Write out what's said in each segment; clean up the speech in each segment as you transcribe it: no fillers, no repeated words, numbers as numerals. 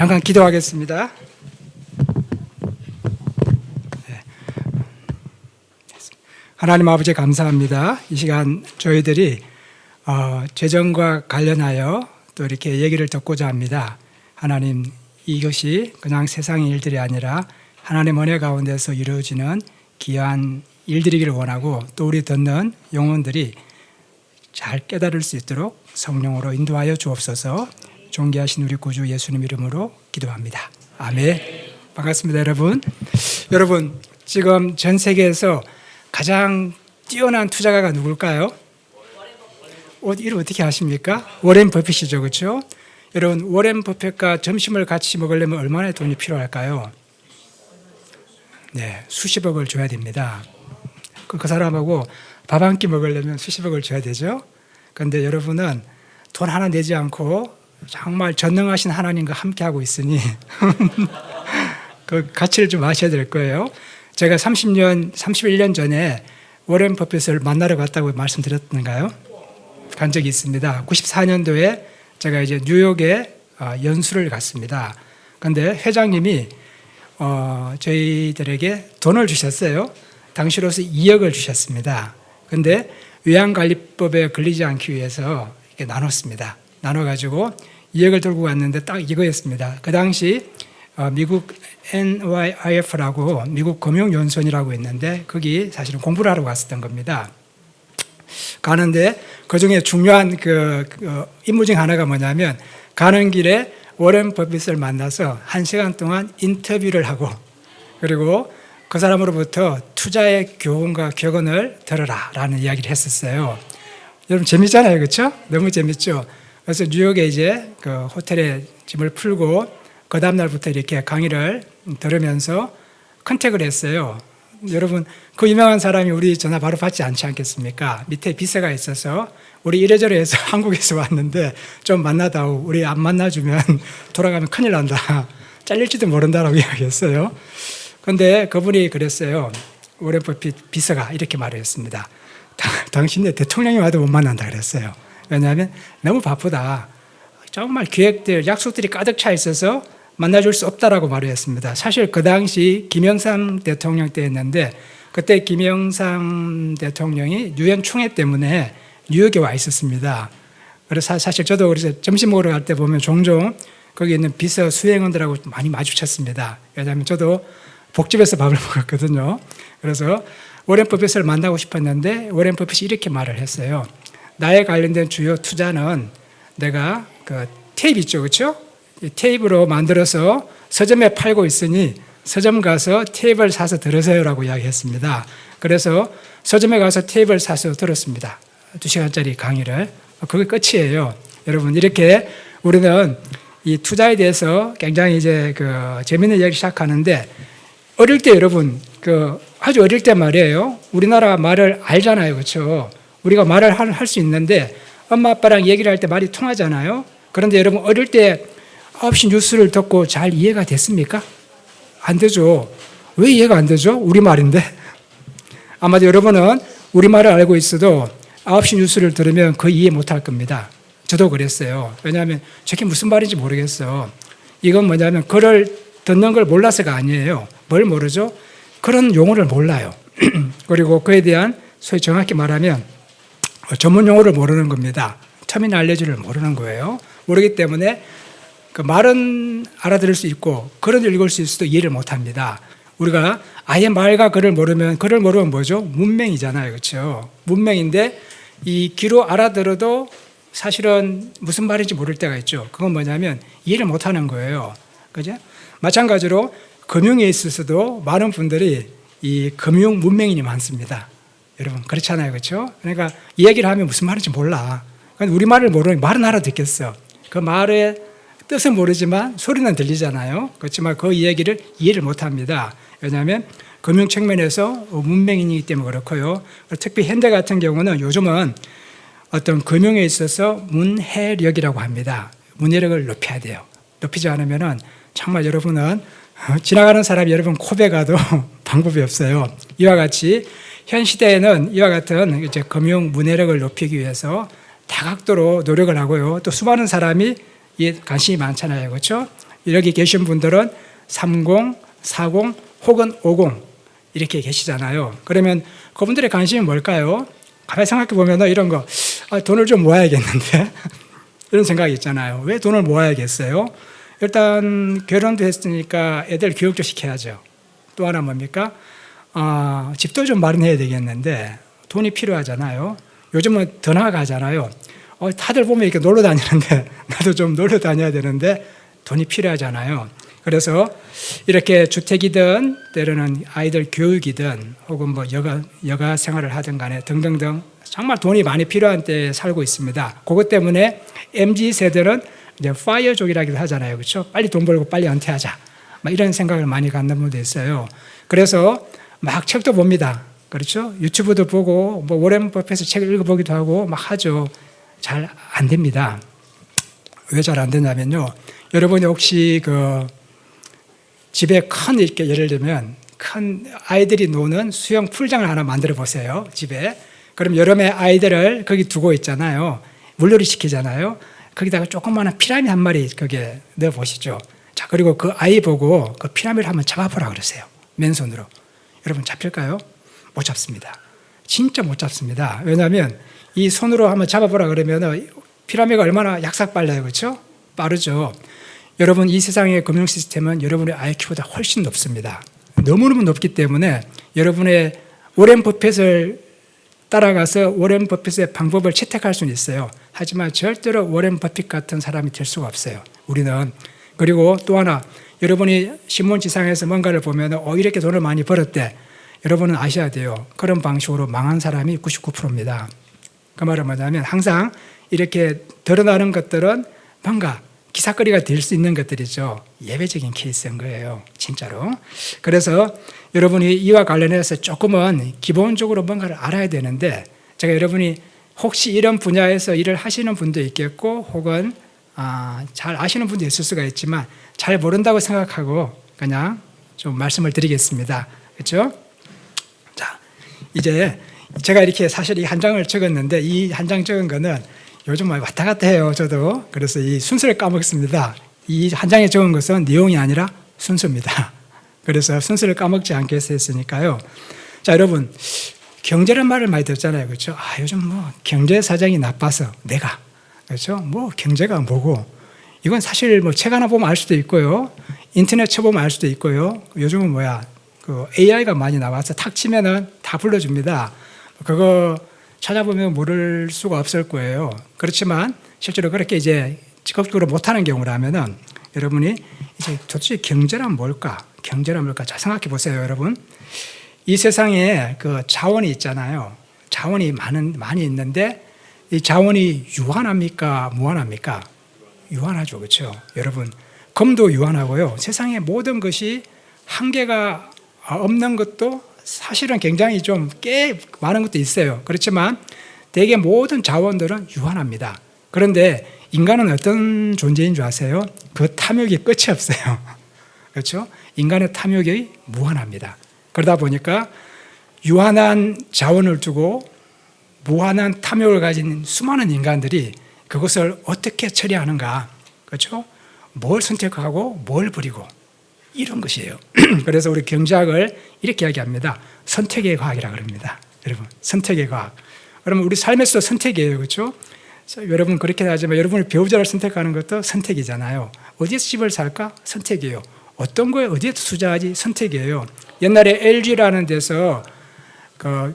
잠깐 기도하겠습니다. 하나님 아버지 감사합니다. 이 시간 저희들이 재정과 관련하여 또 이렇게 얘기를 듣고자 합니다. 하나님, 이것이 그냥 세상의 일들이 아니라 하나님 은혜 가운데서 이루어지는 귀한 일들이기를 원하고, 또 우리 듣는 영혼들이 잘 깨달을 수 있도록 성령으로 인도하여 주옵소서. 존귀하신 우리 구주 예수님 이름으로 기도합니다. 아멘. 반갑습니다, 여러분. 여러분, 지금 전 세계에서 가장 뛰어난 투자가가 누굴까요? 이름 어떻게 아십니까? 워렌 버핏이죠, 그렇죠? 여러분, 워렌 버핏과 점심을 같이 먹으려면 얼마나 돈이 필요할까요? 네, 수십억을 줘야 됩니다. 그 사람하고 밥 한 끼 먹으려면 수십억을 줘야 되죠. 그런데 여러분은 돈 하나 내지 않고 정말 전능하신 하나님과 함께하고 있으니 그 가치를 좀 아셔야 될 거예요. 제가 31년 전에 워렌 버핏을 만나러 갔다고 말씀드렸던가요? 간 적이 있습니다. 94년도에 제가 이제 뉴욕에 연수를 갔습니다. 그런데 회장님이 저희들에게 돈을 주셨어요. 당시로서 2억을 주셨습니다. 그런데 외환관리법에 걸리지 않기 위해서 이렇게 나눴습니다. 나눠가지고 2억을 들고 갔는데 딱 이거였습니다. 그 당시 미국 NYIF라고 미국 금융연수원이라고 있는데 거기 사실은 공부를 하러 갔었던 겁니다. 가는데 그 중에 중요한 그 임무 중 하나가 뭐냐면, 가는 길에 워렌 버핏을 만나서 1시간 동안 인터뷰를 하고, 그리고 그 사람으로부터 투자의 교훈과 격언을 들어라 라는 이야기를 했었어요. 여러분 재밌잖아요, 그렇죠? 너무 재밌죠? 그래서 뉴욕에 이제 그 호텔에 짐을 풀고 그 다음날부터 이렇게 강의를 들으면서 컨택을 했어요. 여러분, 그 유명한 사람이 우리 전화 바로 받지 않지 않겠습니까? 밑에 비서가 있어서 우리 이래저래 해서 한국에서 왔는데 좀 만나다오. 우리 안 만나주면 돌아가면 큰일 난다. 잘릴지도 모른다라고 이야기했어요. 그런데 그분이 그랬어요. 워렌 버핏 비서가 이렇게 말을 했습니다. 당신네 대통령이 와도 못 만난다 그랬어요. 왜냐하면 너무 바쁘다. 정말 계획들, 약속들이 가득 차 있어서 만나줄 수 없다라고 말을 했습니다. 사실 그 당시 김영삼 대통령 때였는데, 그때 김영삼 대통령이 유엔 총회 때문에 뉴욕에 와 있었습니다. 그래서 사실 저도 그래서 점심 먹으러 갈 때 보면 종종 거기 있는 비서 수행원들하고 많이 마주쳤습니다. 왜냐하면 저도 복집에서 밥을 먹었거든요. 그래서 워렌 버핏을 만나고 싶었는데 워렌 버핏이 이렇게 말을 했어요. 나에 관련된 주요 투자는 내가 그 테이프 있죠, 그렇죠? 테이프로 만들어서 서점에 팔고 있으니 서점 가서 테이프를 사서 들으세요라고 이야기했습니다. 그래서 서점에 가서 테이프를 사서 들었습니다. 2시간짜리 강의를. 그게 끝이에요. 여러분, 이렇게 우리는 이 투자에 대해서 굉장히 이제 그 재밌는 이야기 시작하는데, 어릴 때 여러분, 아주 어릴 때 말이에요. 우리나라 말을 알잖아요, 그렇죠? 우리가 말을 할 수 있는데 엄마 아빠랑 얘기를 할 때 말이 통하잖아요. 그런데 여러분, 어릴 때 9시 뉴스를 듣고 잘 이해가 됐습니까? 안 되죠. 왜 이해가 안 되죠? 우리말인데. 아마도 여러분은 우리말을 알고 있어도 9시 뉴스를 들으면 거의 이해 못할 겁니다. 저도 그랬어요. 왜냐하면 저게 무슨 말인지 모르겠어. 이건 뭐냐면 글을 듣는 걸 몰라서가 아니에요. 뭘 모르죠? 그런 용어를 몰라요. 그리고 그에 대한 소위 정확히 말하면 전문 용어를 모르는 겁니다. 터미널리지를 모르는 거예요. 모르기 때문에 그 말은 알아들을 수 있고 글은 읽을 수 있어도 이해를 못합니다. 우리가 아예 말과 글을 모르면 뭐죠? 문맹이잖아요, 그렇죠? 문맹인데 이 귀로 알아들어도 사실은 무슨 말인지 모를 때가 있죠. 그건 뭐냐면 이해를 못하는 거예요, 그죠? 마찬가지로 금융에 있어서도 많은 분들이 이 금융 문맹인이 많습니다. 여러분 그렇잖아요, 그렇죠? 그러니까 이 얘기를 하면 무슨 말인지 몰라. 우리 말을 모르니 말은 알아듣겠어. 그 말의 뜻은 모르지만 소리는 들리잖아요. 그렇지만 그 이야기를 이해를 못합니다. 왜냐하면 금융 측면에서 문맹인이기 때문에 그렇고요. 특히 현대 같은 경우는 요즘은 어떤 금융에 있어서 문해력이라고 합니다. 문해력을 높여야 돼요. 높이지 않으면은 정말 여러분은 지나가는 사람이 여러분 코베 가도 방법이 없어요. 이와 같이 현 시대에는 이와 같은 이제 금융 문해력을 높이기 위해서 다각도로 노력을 하고요. 또 수많은 사람이 관심이 많잖아요, 그렇죠? 여기 계신 분들은 30, 40 혹은 50 이렇게 계시잖아요. 그러면 그분들의 관심이 뭘까요? 가만히 생각해 보면 이런 거, 돈을 좀 모아야겠는데 이런 생각이 있잖아요. 왜 돈을 모아야겠어요? 일단 결혼도 했으니까 애들 교육도 시켜야죠. 또 하나 뭡니까? 집도 좀 마련해야 되겠는데 돈이 필요하잖아요. 요즘은 더 나아가잖아요. 다들 보면 이렇게 놀러 다니는데 나도 좀 놀러 다녀야 되는데 돈이 필요하잖아요. 그래서 이렇게 주택이든 때로는 아이들 교육이든 혹은 뭐 여가 생활을 하든 간에 등등등 정말 돈이 많이 필요한 때에 살고 있습니다. 그것 때문에 MZ 세대는 이제 파이어족이라기도 하잖아요. 그렇죠? 빨리 돈 벌고 빨리 은퇴하자. 막 이런 생각을 많이 갖는 분도 있어요. 그래서 막 책도 봅니다. 그렇죠? 유튜브도 보고 뭐 워렌 버핏의 책을 읽어보기도 하고 막 하죠. 잘 안 됩니다. 왜 잘 안 되냐면요. 여러분이 혹시 그 집에 큰 이렇게 예를 들면 큰 아이들이 노는 수영 풀장을 하나 만들어 보세요. 집에. 그럼 여름에 아이들을 거기 두고 있잖아요. 물놀이 시키잖아요. 거기다가 조그마한 피라미 한 마리 거기에 넣어 보시죠. 자, 그리고 그 아이 보고 그 피라미를 한번 잡아보라 그러세요. 맨손으로. 여러분 잡힐까요? 못 잡습니다. 진짜 못 잡습니다. 왜냐하면 이 손으로 한번 잡아보라 그러면 피라미가 얼마나 약삭 빨라요. 그렇죠? 빠르죠. 여러분 이 세상의 금융 시스템은 여러분의 IQ보다 훨씬 높습니다. 너무너무 높기 때문에 여러분의 워렌 버핏을 따라가서 워렌 버핏의 방법을 채택할 수는 있어요. 하지만 절대로 워렌 버핏 같은 사람이 될 수가 없어요. 우리는. 그리고 또 하나 여러분이 신문지상에서 뭔가를 보면 이렇게 돈을 많이 벌었대. 여러분은 아셔야 돼요. 그런 방식으로 망한 사람이 99%입니다. 그 말은 뭐냐면 항상 이렇게 드러나는 것들은 뭔가 기사거리가 될 수 있는 것들이죠. 예외적인 케이스인 거예요. 진짜로. 그래서 여러분이 이와 관련해서 조금은 기본적으로 뭔가를 알아야 되는데 제가 여러분이 혹시 이런 분야에서 일을 하시는 분도 있겠고 혹은 잘 아시는 분도 있을 수가 있지만 잘 모른다고 생각하고 그냥 좀 말씀을 드리겠습니다. 그렇죠? 자, 이제 제가 이렇게 사실 이 한 장을 적었는데 이 한 장 적은 거는 요즘 많이 왔다 갔다 해요. 저도. 그래서 이 순서를 까먹습니다. 이 한 장에 적은 것은 내용이 아니라 순서입니다. 그래서 순서를 까먹지 않겠어 했으니까요. 자, 여러분 경제란 말을 많이 듣잖아요. 그렇죠? 요즘 뭐 경제 사정이 나빠서 내가 그렇죠? 뭐 경제가 뭐고 이건 사실 뭐 책 하나 보면 알 수도 있고요. 인터넷 쳐보면 알 수도 있고요. 요즘은 그 AI가 많이 나와서 탁 치면은 다 불러줍니다. 그거 찾아보면 모를 수가 없을 거예요. 그렇지만 실제로 그렇게 이제 직업적으로 못하는 경우라면은 여러분이 이제 도대체 경제란 뭘까? 경제란 뭘까? 잘 생각해 보세요, 여러분. 이 세상에 그 자원이 있잖아요. 자원이 많이 있는데 이 자원이 유한합니까? 무한합니까? 유한하죠, 그렇죠? 여러분, 금도 유한하고요. 세상의 모든 것이 한계가 없는 것도 사실은 굉장히 좀 꽤 많은 것도 있어요. 그렇지만 대개 모든 자원들은 유한합니다. 그런데 인간은 어떤 존재인 줄 아세요? 그 탐욕이 끝이 없어요. 그렇죠? 인간의 탐욕이 무한합니다. 그러다 보니까 유한한 자원을 두고 무한한 탐욕을 가진 수많은 인간들이 그것을 어떻게 처리하는가, 그렇죠? 뭘 선택하고 뭘 버리고 이런 것이에요. 그래서 우리 경제학을 이렇게 이야기합니다. 선택의 과학이라고 합니다. 여러분, 선택의 과학. 그러면 우리 삶에서 선택이에요, 그렇죠? 여러분 그렇게 하지만 여러분의 배우자를 선택하는 것도 선택이잖아요. 어디에서 집을 살까? 선택이에요. 어떤 거에 어디에서 투자하지? 선택이에요. 옛날에 LG라는 데서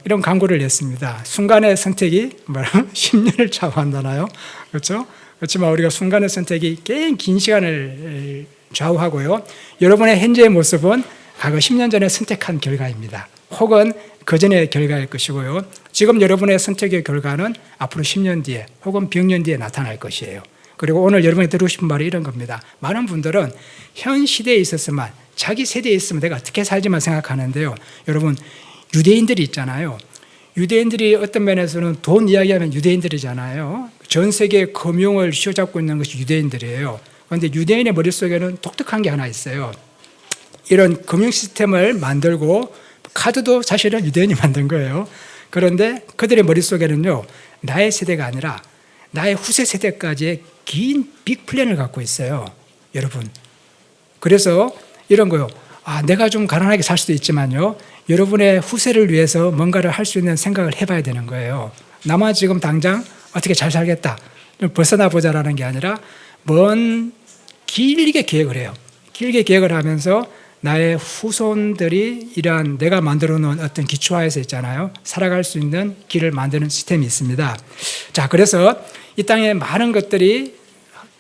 이런 광고를 냈습니다. 순간의 선택이 10년을 좌우한다나요? 그렇죠? 그렇지만 우리가 순간의 선택이 꽤 긴 시간을 좌우하고요. 여러분의 현재의 모습은 과거 10년 전에 선택한 결과입니다. 혹은 그 전의 결과일 것이고요. 지금 여러분의 선택의 결과는 앞으로 10년 뒤에 혹은 100년 뒤에 나타날 것이에요. 그리고 오늘 여러분이 들으고 싶은 말이 이런 겁니다. 많은 분들은 현 시대에 있었으면 자기 세대에 있으면 내가 어떻게 살지만 생각하는데요. 여러분 유대인들이 있잖아요. 유대인들이 어떤 면에서는 돈 이야기하면 유대인들이잖아요. 전 세계 금융을 휘어잡고 있는 것이 유대인들이에요. 그런데 유대인의 머릿속에는 독특한 게 하나 있어요. 이런 금융 시스템을 만들고 카드도 사실은 유대인이 만든 거예요. 그런데 그들의 머릿속에는요. 나의 세대가 아니라 나의 후세 세대까지의 긴 빅 플랜을 갖고 있어요. 여러분 그래서 이런 거요. 내가 좀 가난하게 살 수도 있지만요. 여러분의 후세를 위해서 뭔가를 할 수 있는 생각을 해봐야 되는 거예요. 나만 지금 당장 어떻게 잘 살겠다. 좀 벗어나 보자라는 게 아니라 길게 계획을 해요. 길게 계획을 하면서 나의 후손들이 이러한 내가 만들어 놓은 어떤 기초하에서 있잖아요. 살아갈 수 있는 길을 만드는 시스템이 있습니다. 자, 그래서 이 땅에 많은 것들이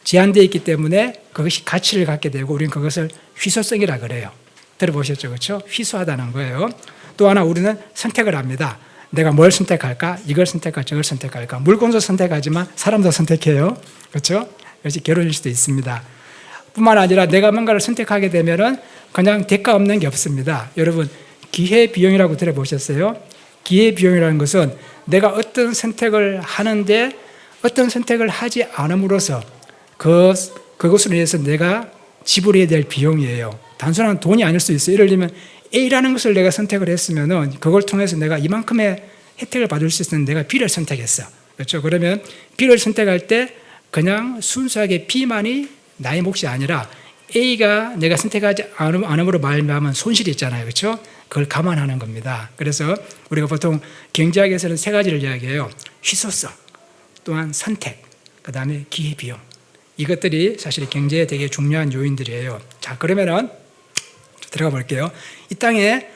제한되어 있기 때문에 그것이 가치를 갖게 되고 우리는 그것을 희소성이라 그래요. 들어보셨죠? 그렇죠? 희소하다는 거예요. 또 하나 우리는 선택을 합니다. 내가 뭘 선택할까? 이걸 선택할까? 저걸 선택할까? 물건도 선택하지만 사람도 선택해요. 그렇죠? 그것이 결혼일 수도 있습니다. 뿐만 아니라 내가 뭔가를 선택하게 되면은 그냥 대가 없는 게 없습니다. 여러분, 기회비용이라고 들어보셨어요? 기회비용이라는 것은 내가 어떤 선택을 하는데 어떤 선택을 하지 않음으로써 그것으로 인해서 내가 지불해야 될 비용이에요. 단순한 돈이 아닐 수 있어요. 예를 들면 A라는 것을 내가 선택을 했으면은 그걸 통해서 내가 이만큼의 혜택을 받을 수 있는 내가 B를 선택했어. 그렇죠? 그러면 B를 선택할 때 그냥 순수하게 B만이 나의 몫이 아니라 A가 내가 선택하지 않음으로 말미암은 손실이 있잖아요. 그렇죠? 그걸 감안하는 겁니다. 그래서 우리가 보통 경제학에서는 세 가지를 이야기해요. 희소성, 또한 선택, 그 다음에 기회비용. 이것들이 사실 경제에 되게 중요한 요인들이에요. 자, 그러면은 들어가 볼게요. 이 땅에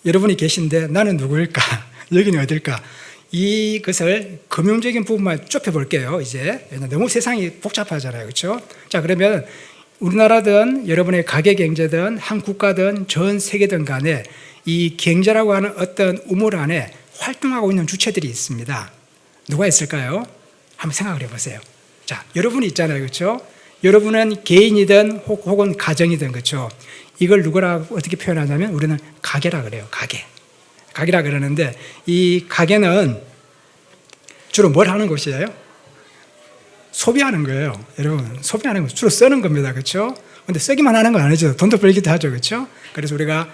여러분이 계신데 나는 누구일까? 여기는 어딜까? 이것을 금융적인 부분만 좁혀 볼게요. 이제 너무 세상이 복잡하잖아요. 그렇죠? 자, 그러면 우리나라든 여러분의 가계 경제든 한 국가든 전 세계든 간에 이 경제라고 하는 어떤 우물 안에 활동하고 있는 주체들이 있습니다. 누가 있을까요? 한번 생각을 해보세요. 자, 여러분이 있잖아요. 그렇죠? 여러분은 개인이든 혹은 가정이든 그렇죠? 이걸 누구라고 어떻게 표현하냐면 우리는 가계라 그래요. 가계라 그러는데 이 가계는 주로 뭘 하는 곳이에요? 소비하는 거예요. 여러분, 소비하는 거 주로 쓰는 겁니다. 그렇죠? 근데 쓰기만 하는 건 아니죠. 돈도 벌기도 하죠. 그렇죠? 그래서 우리가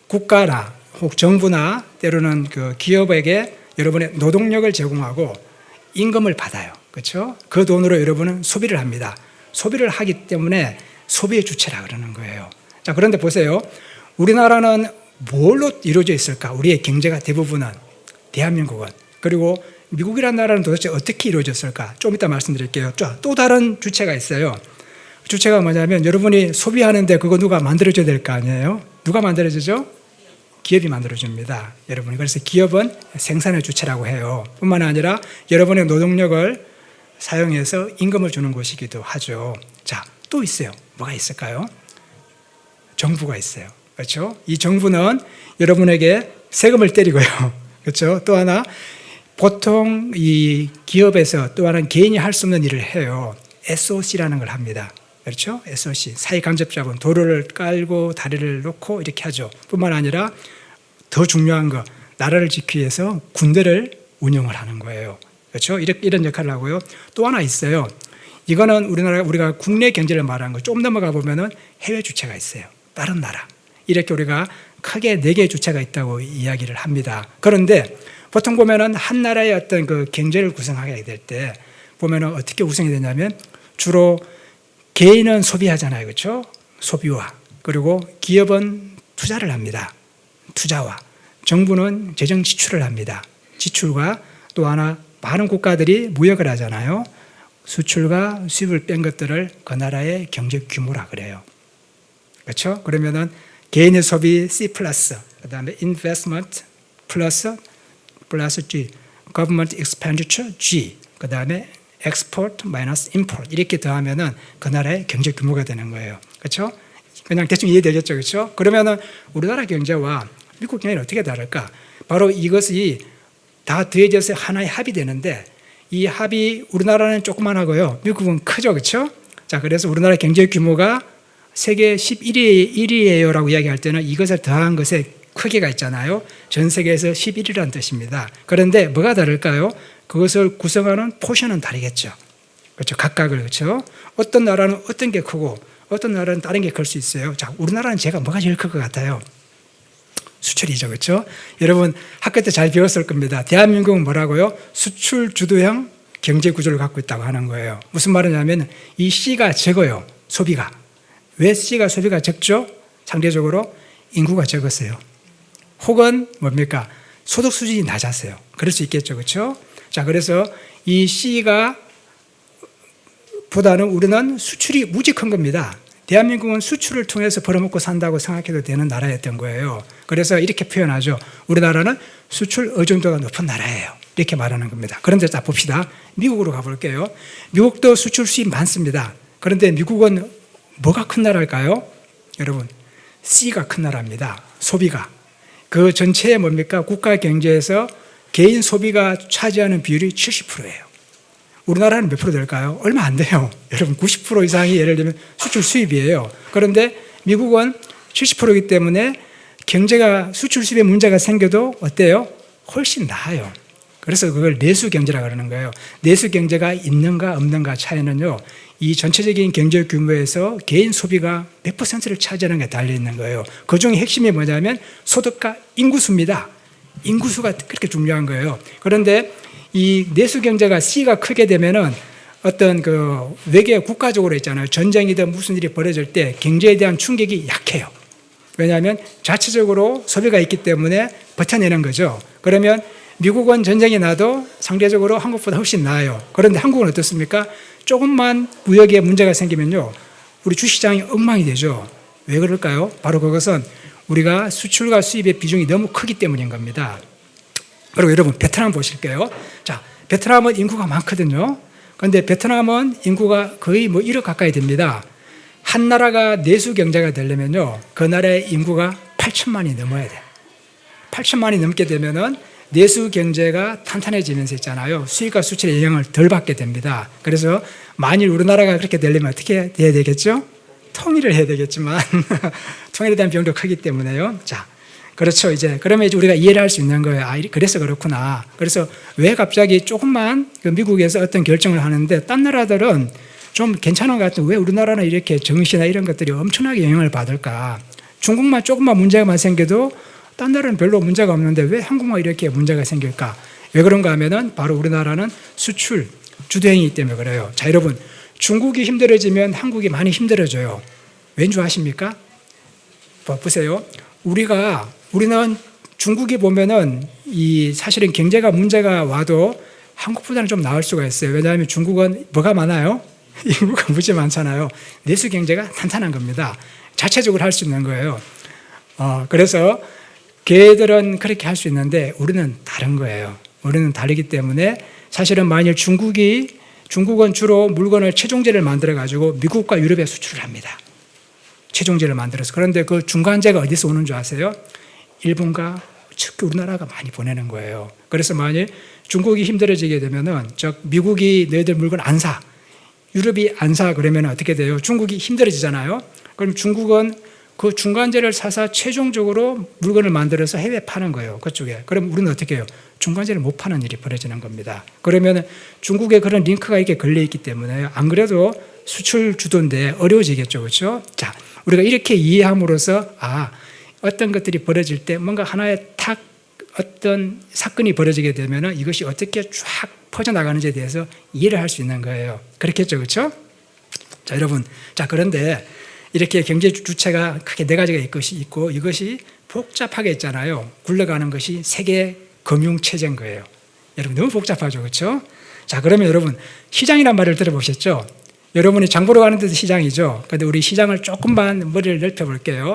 국가나 혹 정부나 때로는 그 기업에게 여러분의 노동력을 제공하고 임금을 받아요. 그렇죠? 그 돈으로 여러분은 소비를 합니다. 소비를 하기 때문에 소비의 주체라 그러는 거예요. 자, 그런데 보세요. 우리나라는 뭘로 이루어져 있을까? 우리의 경제가 대부분은 대한민국은. 그리고 미국이라는 나라는 도대체 어떻게 이루어졌을까? 좀 이따 말씀드릴게요. 또 다른 주체가 있어요. 주체가 뭐냐면 여러분이 소비하는데 그거 누가 만들어줘야 될 거 아니에요? 누가 만들어주죠? 기업이 만들어줍니다. 여러분이. 그래서 기업은 생산의 주체라고 해요. 뿐만 아니라 여러분의 노동력을 사용해서 임금을 주는 곳이기도 하죠. 자, 또 있어요. 뭐가 있을까요? 정부가 있어요. 그렇죠? 이 정부는 여러분에게 세금을 때리고요. 그렇죠? 또 하나 보통 이 기업에서 또 하나 개인이 할 수 없는 일을 해요. SOC라는 걸 합니다. 그렇죠? SOC, 사회간접자본, 도로를 깔고 다리를 놓고 이렇게 하죠. 뿐만 아니라 더 중요한 거, 나라를 지키기 위해서 군대를 운영을 하는 거예요. 그렇죠? 이런 역할을 하고요. 또 하나 있어요. 이거는 우리가 국내 경제를 말하는 거. 좀 넘어가 보면은 해외 주체가 있어요. 다른 나라. 이렇게 우리가 크게 4개의 주체가 있다고 이야기를 합니다. 그런데 보통 보면은 한 나라의 어떤 그 경제를 구성하게 될 때 보면은 어떻게 구성이 되냐면 주로 개인은 소비하잖아요. 그렇죠? 소비와. 그리고 기업은 투자를 합니다. 투자와. 정부는 재정 지출을 합니다. 지출과 또 하나 많은 국가들이 무역을 하잖아요. 수출과 수입을 뺀 것들을 그 나라의 경제 규모라 그래요. 그렇죠? 그러면은 개인의 소비 C+, 그다음에 investment 플러스 G, government expenditure G, 그다음에 export minus import 이렇게 더하면은 그 나라의 경제 규모가 되는 거예요. 그렇죠? 그냥 대충 이해되겠죠, 그렇죠? 그러면은 우리나라 경제와 미국 경제는 어떻게 다를까? 바로 이것이 다 더해져서 하나의 합이 되는데 이 합이 우리나라는 조그만하고요, 미국은 크죠, 그렇죠? 자, 그래서 우리나라 경제 규모가 세계 11위예요라고 이야기할 때는 이것을 더한 것에 크기가 있잖아요. 전 세계에서 11위라는 뜻입니다. 그런데 뭐가 다를까요? 그것을 구성하는 포션은 다르겠죠. 그렇죠? 각각을. 그렇죠? 어떤 나라는 어떤 게 크고 어떤 나라는 다른 게 클 수 있어요. 자, 우리나라는 제가 뭐가 제일 클 것 같아요? 수출이죠. 그렇죠? 여러분 학교 때 잘 배웠을 겁니다. 대한민국은 뭐라고요? 수출 주도형 경제 구조를 갖고 있다고 하는 거예요. 무슨 말이냐면 이 C가 적어요. 소비가. 왜 C가 소비가 적죠? 상대적으로 인구가 적었어요. 혹은 뭡니까? 소득 수준이 낮았어요. 그럴 수 있겠죠. 그렇죠? 자, 그래서 이 C가 보다는 우리는 수출이 무지 큰 겁니다. 대한민국은 수출을 통해서 벌어먹고 산다고 생각해도 되는 나라였던 거예요. 그래서 이렇게 표현하죠. 우리나라는 수출 의존도가 높은 나라예요. 이렇게 말하는 겁니다. 그런데 자 봅시다. 미국으로 가볼게요. 미국도 수출 수입 많습니다. 그런데 미국은 뭐가 큰 나라일까요? 여러분, C가 큰 나라입니다. 소비가. 그 전체의 뭡니까? 국가 경제에서 개인 소비가 차지하는 비율이 70%예요. 우리나라는 몇 프로 될까요? 얼마 안 돼요. 여러분 90% 이상이 예를 들면 수출 수입이에요. 그런데 미국은 70%이기 때문에 경제가 수출 수입에 문제가 생겨도 어때요? 훨씬 나아요. 그래서 그걸 내수 경제라고 그러는 거예요. 내수 경제가 있는가 없는가 차이는요. 이 전체적인 경제 규모에서 개인 소비가 몇 %를 차지하는 게 달려 있는 거예요. 그중에 핵심이 뭐냐면 소득과 인구수입니다. 인구수가 그렇게 중요한 거예요. 그런데 이 내수 경제가 C가 크게 되면은 어떤 그 외계 국가적으로 있잖아요. 전쟁이든 무슨 일이 벌어질 때 경제에 대한 충격이 약해요. 왜냐하면 자체적으로 소비가 있기 때문에 버텨내는 거죠. 그러면 미국은 전쟁이 나도 상대적으로 한국보다 훨씬 나아요. 그런데 한국은 어떻습니까? 조금만 무역에 문제가 생기면요. 우리 주시장이 엉망이 되죠. 왜 그럴까요? 바로 그것은 우리가 수출과 수입의 비중이 너무 크기 때문인 겁니다. 그리고 여러분 베트남 보실게요. 자, 베트남은 인구가 많거든요. 그런데 베트남은 인구가 거의 뭐 1억 가까이 됩니다. 한 나라가 내수 경제가 되려면요, 그 나라의 인구가 8천만이 넘어야 돼요. 8천만이 넘게 되면은 내수 경제가 탄탄해지면서 있잖아요. 수입과 수출의 영향을 덜 받게 됩니다. 그래서 만일 우리나라가 그렇게 되려면 어떻게 해야 되겠죠? 통일을 해야 되겠지만 통일에 대한 비용도 크기 때문에요. 자, 그렇죠. 그러면 이제 우리가 이해를 할 수 있는 거예요. 아, 그래서 그렇구나. 그래서 왜 갑자기 조금만 그 미국에서 어떤 결정을 하는데 딴 나라들은 좀 괜찮은 것 같은데 왜 우리나라는 이렇게 정시나 이런 것들이 엄청나게 영향을 받을까? 중국만 조금만 문제가 생겨도 딴 나라는 별로 문제가 없는데 왜 한국만 이렇게 문제가 생길까? 왜 그런가 하면은 바로 우리나라는 수출 주도행위이기 때문에 그래요. 자, 여러분, 중국이 힘들어지면 한국이 많이 힘들어져요. 왠 줄 아십니까? 보세요. 우리는 중국이 보면은 사실은 경제가 문제가 와도 한국보다는 좀 나을 수가 있어요. 왜냐하면 중국은 뭐가 많아요? 인구가 무지 많잖아요. 내수 경제가 탄탄한 겁니다. 자체적으로 할 수 있는 거예요. 그래서 걔들은 그렇게 할 수 있는데 우리는 다른 거예요. 우리는 다르기 때문에 사실은 만일 중국은 주로 물건을 최종재를 만들어 가지고 미국과 유럽에 수출을 합니다. 최종재를 만들어서. 그런데 그 중간재가 어디서 오는 줄 아세요? 일본과 특히 우리나라가 많이 보내는 거예요. 그래서 만일 중국이 힘들어지게 되면은 미국이 너희들 물건 안 사, 유럽이 안 사 그러면 어떻게 돼요? 중국이 힘들어지잖아요. 그럼 중국은 그 중간재를 사서 최종적으로 물건을 만들어서 해외에 파는 거예요. 그쪽에. 그럼 우리는 어떻게 해요? 중간재를 못 파는 일이 벌어지는 겁니다. 그러면 중국에 그런 링크가 이렇게 걸려 있기 때문에 안 그래도 수출 주도인데 어려워지겠죠. 그렇죠? 자, 우리가 이렇게 이해함으로써 어떤 것들이 벌어질 때 뭔가 하나의 어떤 사건이 벌어지게 되면 이것이 어떻게 쫙 퍼져나가는지에 대해서 이해를 할 수 있는 거예요. 그렇겠죠. 그렇죠? 자, 여러분. 자, 그런데 이렇게 경제 주체가 크게 네 가지가 있고 이것이 복잡하게 있잖아요. 굴러가는 것이 세계 금융체제인 거예요. 여러분 너무 복잡하죠. 그렇죠? 자, 그러면 여러분 시장이란 말을 들어보셨죠? 여러분이 장 보러 가는 데도 시장이죠. 그런데 우리 시장을 조금만 머리를 넓혀볼게요.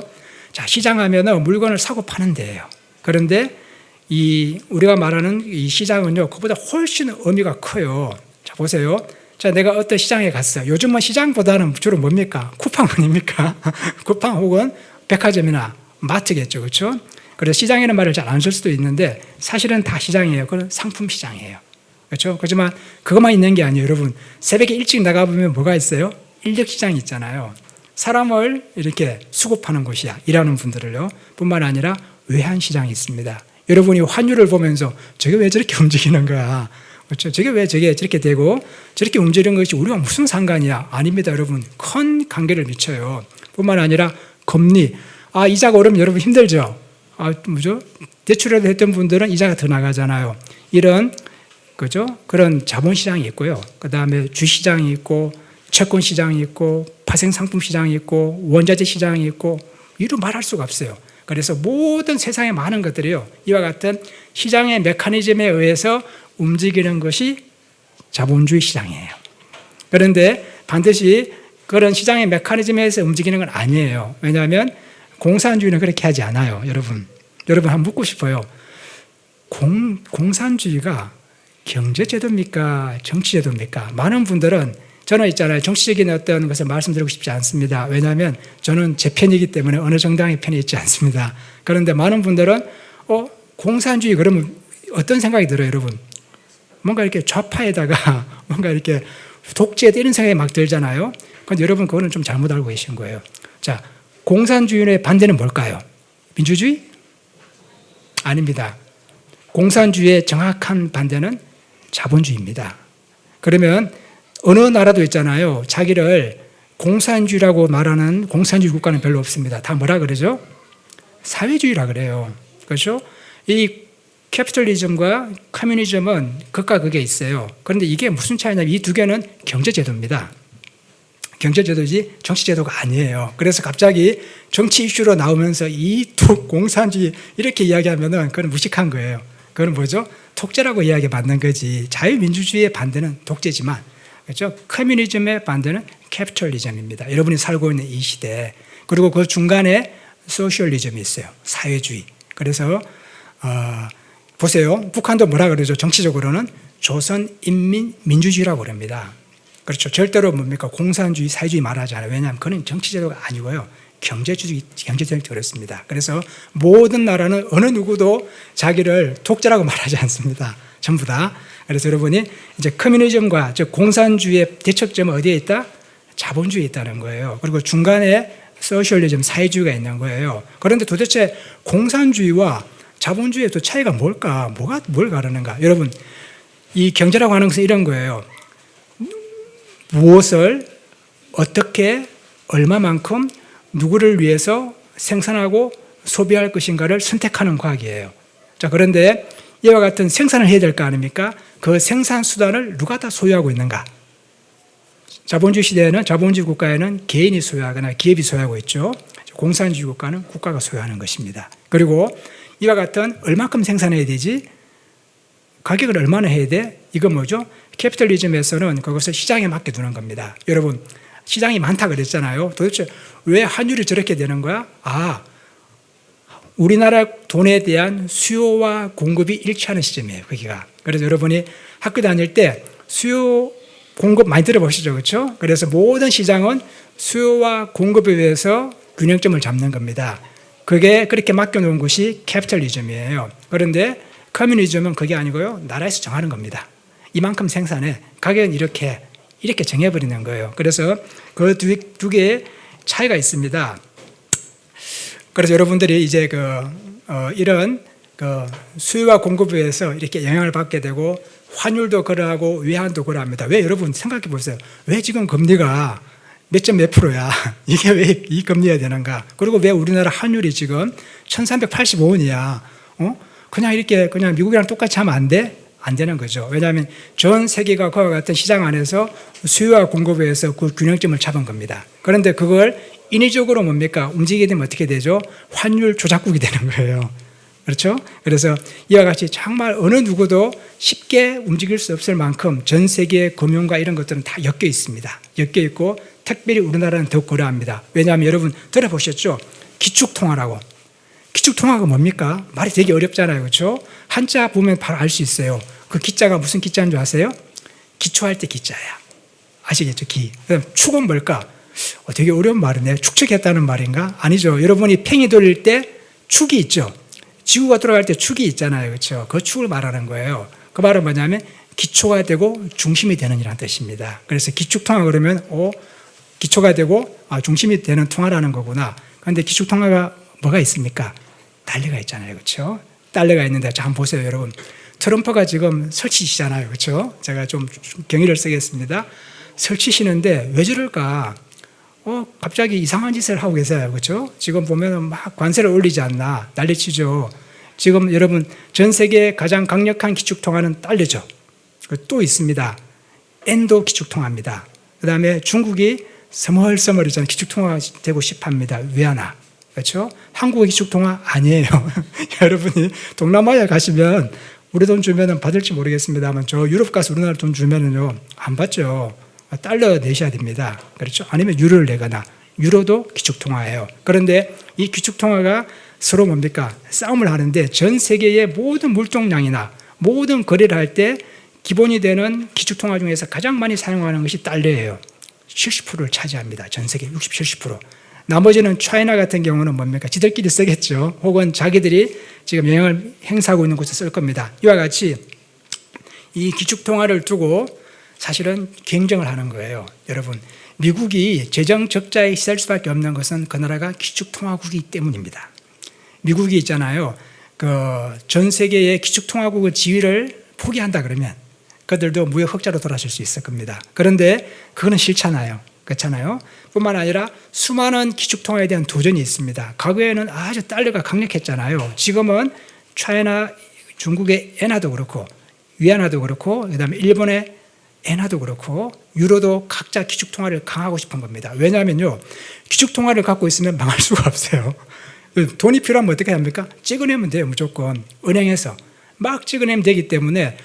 자, 시장 하면은 물건을 사고 파는 데예요. 그런데 우리가 말하는 이 시장은요, 그보다 훨씬 의미가 커요. 자, 보세요. 자, 내가 어떤 시장에 갔어요. 요즘은 시장보다는 주로 뭡니까? 쿠팡 아닙니까? 쿠팡 혹은 백화점이나 마트겠죠. 그렇죠? 그래서 시장이라는 말을 잘 안 쓸 수도 있는데 사실은 다 시장이에요. 그건 상품 시장이에요. 그렇죠? 그렇지만 그것만 있는 게 아니에요. 여러분, 새벽에 일찍 나가보면 뭐가 있어요? 인력 시장이 있잖아요. 사람을 이렇게 수급하는 곳이야. 일하는 분들을요. 뿐만 아니라 외환 시장이 있습니다. 여러분이 환율을 보면서 저게 왜 저렇게 움직이는 거야? 그렇죠? 저게 왜 저렇게 되고 저렇게 움직이는 것이 우리가 무슨 상관이야? 아닙니다, 여러분. 큰 관계를 미쳐요. 뿐만 아니라 금리. 이자가 오르면 여러분 힘들죠? 대출이라도 했던 분들은 이자가 더 나가잖아요. 그죠? 그런 자본시장이 있고요. 그 다음에 주시장이 있고 채권 시장이 있고 파생 상품 시장이 있고 원자재 시장이 있고 이루 말할 수가 없어요. 그래서 모든 세상의 많은 것들이요, 이와 같은 시장의 메커니즘에 의해서 움직이는 것이 자본주의 시장이에요. 그런데 반드시 그런 시장의 메커니즘에 의해서 움직이는 건 아니에요. 왜냐하면 공산주의는 그렇게 하지 않아요. 여러분 한번 묻고 싶어요. 공산주의가 경제제도입니까? 정치제도입니까? 많은 분들은, 저는 있잖아요, 정치적인 어떤 것을 말씀드리고 싶지 않습니다. 왜냐하면 저는 제 편이기 때문에 어느 정당의 편에 있지 않습니다. 그런데 많은 분들은 공산주의 그러면 어떤 생각이 들어요, 여러분? 뭔가 이렇게 좌파에다가 뭔가 이렇게 독재 이런 생각이 막 들잖아요. 그런데 여러분 그거는 좀 잘못 알고 계신 거예요. 자, 공산주의의 반대는 뭘까요? 민주주의? 아닙니다. 공산주의의 정확한 반대는 자본주의입니다. 그러면 어느 나라도 있잖아요, 자기를 공산주의라고 말하는 공산주의 국가는 별로 없습니다. 다 뭐라 그러죠? 사회주의라 그래요. 그렇죠? 이 캐피털리즘과 커뮤니즘은 극과 극에 있어요. 그런데 이게 무슨 차이냐면 이 두 개는 경제제도입니다. 경제제도지 정치제도가 아니에요. 그래서 갑자기 정치 이슈로 나오면서 이 두 공산주의 이렇게 이야기하면은 그건 무식한 거예요. 그건 뭐죠? 독재라고 이야기 맞는 거지. 자유민주주의의 반대는 독재지만, 그렇죠? 커뮤니즘의 반대는 캐피털리즘입니다. 여러분이 살고 있는 이 시대. 그리고 그 중간에 소셜리즘이 있어요. 사회주의. 그래서 보세요. 북한도 뭐라 그러죠? 정치적으로는 조선인민민주주의라고 그럽니다. 그렇죠. 절대로 뭡니까? 공산주의, 사회주의 말하지 않아요. 왜냐하면 그건 정치제도가 아니고요, 경제제도가 그렇습니다. 그래서 모든 나라는 어느 누구도 자기를 독재라고 말하지 않습니다. 전부 다. 그래서 여러분이 이제 커뮤니즘과 즉 공산주의의 대척점은 어디에 있다? 자본주의에 있다는 거예요. 그리고 중간에 소셜리즘, 사회주의가 있는 거예요. 그런데 도대체 공산주의와 자본주의의 또 차이가 뭘까? 뭘 가르는가? 여러분, 이 경제라고 하는 것은 이런 거예요. 무엇을 어떻게 얼마만큼 누구를 위해서 생산하고 소비할 것인가를 선택하는 과학이에요. 자, 그런데 이와 같은 생산을 해야 될 거 아닙니까? 그 생산 수단을 누가 다 소유하고 있는가? 자본주의 시대에는, 자본주의 국가에는 개인이 소유하거나 기업이 소유하고 있죠. 공산주의 국가는 국가가 소유하는 것입니다. 그리고 이와 같은 얼마큼 생산해야 되지? 가격을 얼마나 해야 돼? 이건 뭐죠? 캐피털리즘에서는 그것을 시장에 맡겨두는 겁니다. 여러분, 시장이 많다 그랬잖아요. 도대체 왜 환율이 저렇게 되는 거야? 우리나라 돈에 대한 수요와 공급이 일치하는 시점이에요, 거기가. 그래서 여러분이 학교 다닐 때 수요, 공급 많이 들어보시죠, 그렇죠? 그래서 모든 시장은 수요와 공급에 의해서 균형점을 잡는 겁니다. 그게 그렇게 맡겨놓은 것이 캐피털리즘이에요. 그런데 커뮤니즘은 그게 아니고요, 나라에서 정하는 겁니다. 이만큼 생산해, 가격은 이렇게 정해버리는 거예요. 그래서 그 두 개의 차이가 있습니다. 그래서 여러분들이 이제 이런 수요와 공급에 의해서 이렇게 영향을 받게 되고 환율도 그러하고 외환도 그러합니다. 왜? 여러분 생각해 보세요. 왜 지금 금리가 몇 %야? 이게 왜 이 금리가 되는가? 그리고 왜 우리나라 환율이 지금 1385원이야? 그냥 이렇게 그냥 미국이랑 똑같이 하면 안 돼? 안 되는 거죠. 왜냐하면 전 세계가 그와 같은 시장 안에서 수요와 공급에 의해서 그 균형점을 잡은 겁니다. 그런데 그걸 인위적으로 뭡니까? 움직이게 되면 어떻게 되죠? 환율 조작국이 되는 거예요. 그렇죠? 그래서 이와 같이 정말 어느 누구도 쉽게 움직일 수 없을 만큼 전 세계 금융과 이런 것들은 다 엮여 있습니다. 엮여 있고 특별히 우리나라는 더욱 그러합니다. 왜냐하면 여러분 들어보셨죠? 기축통화라고. 기축통화가 뭡니까? 말이 되게 어렵잖아요. 그렇죠? 한자 보면 바로 알 수 있어요. 그 기자가 무슨 기자인 줄 아세요? 기초할 때 기자야. 아시겠죠? 기. 그럼 축은 뭘까? 되게 어려운 말이네. 축적했다는 말인가? 아니죠. 여러분이 팽이 돌릴 때 축이 있죠. 지구가 돌아갈 때 축이 있잖아요. 그렇죠? 그 축을 말하는 거예요. 그 말은 뭐냐면 기초가 되고 중심이 되는 이라는 뜻입니다. 그래서 기축통화 그러면 기초가 되고 중심이 되는 통화라는 거구나. 그런데 기축통화가 뭐가 있습니까? 달러가 있잖아요. 그렇죠? 달러가 있는데 자, 한번 보세요, 여러분. 트럼프가 지금 설치시잖아요. 그렇죠? 제가 좀 경의를 쓰겠습니다. 설치시는데 왜 저럴까? 갑자기 이상한 짓을 하고 계세요. 그렇죠? 지금 보면 막 관세를 올리지 않나 난리치죠. 지금 여러분 전 세계 가장 강력한 기축통화는 달러죠. 또 있습니다. 엔도 기축통화입니다. 그 다음에 중국이 서멀서멀이잖아요. 기축통화되고 싶합니다. 위안화. 그렇죠? 한국의 기축통화 아니에요. 여러분이 동남아에 가시면 우리 돈 주면은 받을지 모르겠습니다만 저 유럽 가서 우리나라 돈 주면은요 안 받죠. 달러 내셔야 됩니다. 그렇죠? 아니면 유로를 내거나 유로도 기축통화예요. 그런데 이 기축통화가 서로 뭡니까? 싸움을 하는데 전 세계의 모든 물동량이나 모든 거래를 할 때 기본이 되는 기축통화 중에서 가장 많이 사용하는 것이 달러예요. 70%를 차지합니다. 전 세계 60, 70%. 나머지는 차이나 같은 경우는 뭡니까? 지들끼리 쓰겠죠. 혹은 자기들이 지금 영향을 행사하고 있는 곳에 쓸 겁니다. 이와 같이 이 기축통화를 두고 사실은 경쟁을 하는 거예요. 여러분, 미국이 재정 적자에 시달릴 수밖에 없는 것은 그 나라가 기축통화국이기 때문입니다. 미국이 있잖아요. 전 세계의 기축통화국의 지위를 포기한다 그러면 그들도 무역 흑자로 돌아설 수 있을 겁니다. 그런데 그거는 싫잖아요. 그렇잖아요. 뿐만 아니라 수많은 기축통화에 대한 도전이 있습니다. 과거에는 아주 달러가 강력했잖아요. 지금은 차이나, 중국의 엔화도 그렇고 위안화도 그렇고 그다음에 일본의 엔화도 그렇고 유로도 각자 기축통화를 강하고 싶은 겁니다. 왜냐하면요. 기축통화를 갖고 있으면 망할 수가 없어요. 돈이 필요하면 어떻게 합니까? 찍어내면 돼요. 무조건. 은행에서. 막 찍어내면 되기 때문에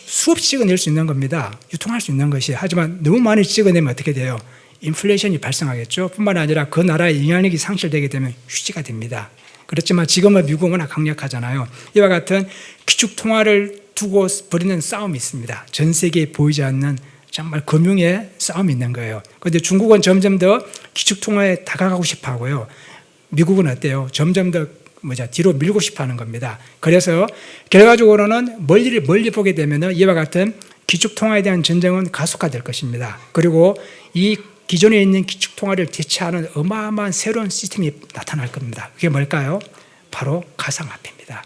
수없이 찍어낼 수 있는 겁니다. 유통할 수 있는 것이. 하지만 너무 많이 찍어내면 어떻게 돼요? 인플레이션이 발생하겠죠. 뿐만 아니라 그 나라의 영향력이 상실되게 되면 휴지가 됩니다. 그렇지만 지금은 미국은 워낙 강력하잖아요. 이와 같은 기축통화를 두고 벌이는 싸움이 있습니다. 전 세계에 보이지 않는 정말 금융의 싸움이 있는 거예요. 그런데 중국은 점점 더 기축통화에 다가가고 싶어 하고요. 미국은 어때요? 점점 더 뒤로 밀고 싶어 하는 겁니다. 그래서 결과적으로는 멀리 보게 되면 이와 같은 기축통화에 대한 전쟁은 가속화될 것입니다. 그리고 이 기존에 있는 기축통화를 대체하는 어마어마한 새로운 시스템이 나타날 겁니다. 그게 뭘까요? 바로 가상화폐입니다.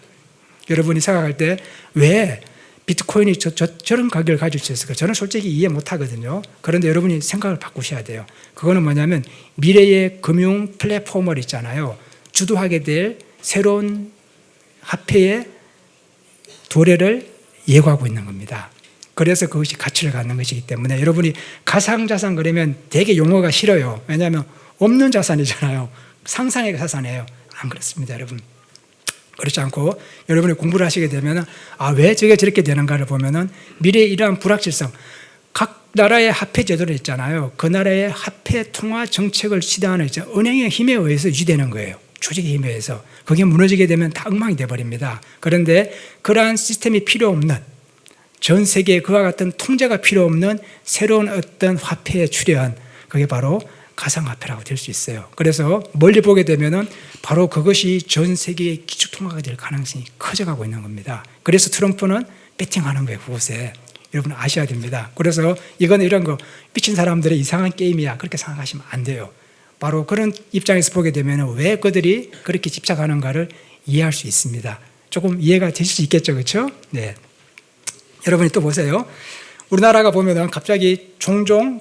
여러분이 생각할 때 왜 비트코인이 저런 가격을 가질 수 있을까? 저는 솔직히 이해 못하거든요. 그런데 여러분이 생각을 바꾸셔야 돼요. 그거는 뭐냐면 미래의 금융 플랫폼을 있잖아요. 주도하게 될 새로운 화폐의 도래를 예고하고 있는 겁니다. 그래서 그것이 가치를 갖는 것이기 때문에 여러분이 가상자산 그러면 되게 용어가 싫어요. 왜냐하면 없는 자산이잖아요. 상상의 자산이에요. 안 그렇습니다, 여러분. 그렇지 않고 여러분이 공부를 하시게 되면 왜 저게 저렇게 되는가를 보면은 미래의 이러한 불확실성, 각 나라의 화폐 제도를 있잖아요. 그 나라의 화폐 통화 정책을 지도하는 은행의 힘에 의해서 유지되는 거예요. 조직의 힘에 의해서. 그게 무너지게 되면 다 엉망이 돼버립니다. 그런데 그러한 시스템이 필요 없는 전 세계에 그와 같은 통제가 필요 없는 새로운 어떤 화폐의 출현, 그게 바로 가상화폐라고 될 수 있어요. 그래서 멀리 보게 되면은 바로 그것이 전 세계의 기축통화가 될 가능성이 커져가고 있는 겁니다. 그래서 트럼프는 배팅하는 거예요, 그곳에. 여러분 아셔야 됩니다. 그래서 이건 이런 거 미친 사람들의 이상한 게임이야 그렇게 생각하시면 안 돼요. 바로 그런 입장에서 보게 되면 왜 그들이 그렇게 집착하는가를 이해할 수 있습니다. 조금 이해가 되실 수 있겠죠, 그렇죠? 네. 여러분이 또 보세요. 우리나라가 보면 종종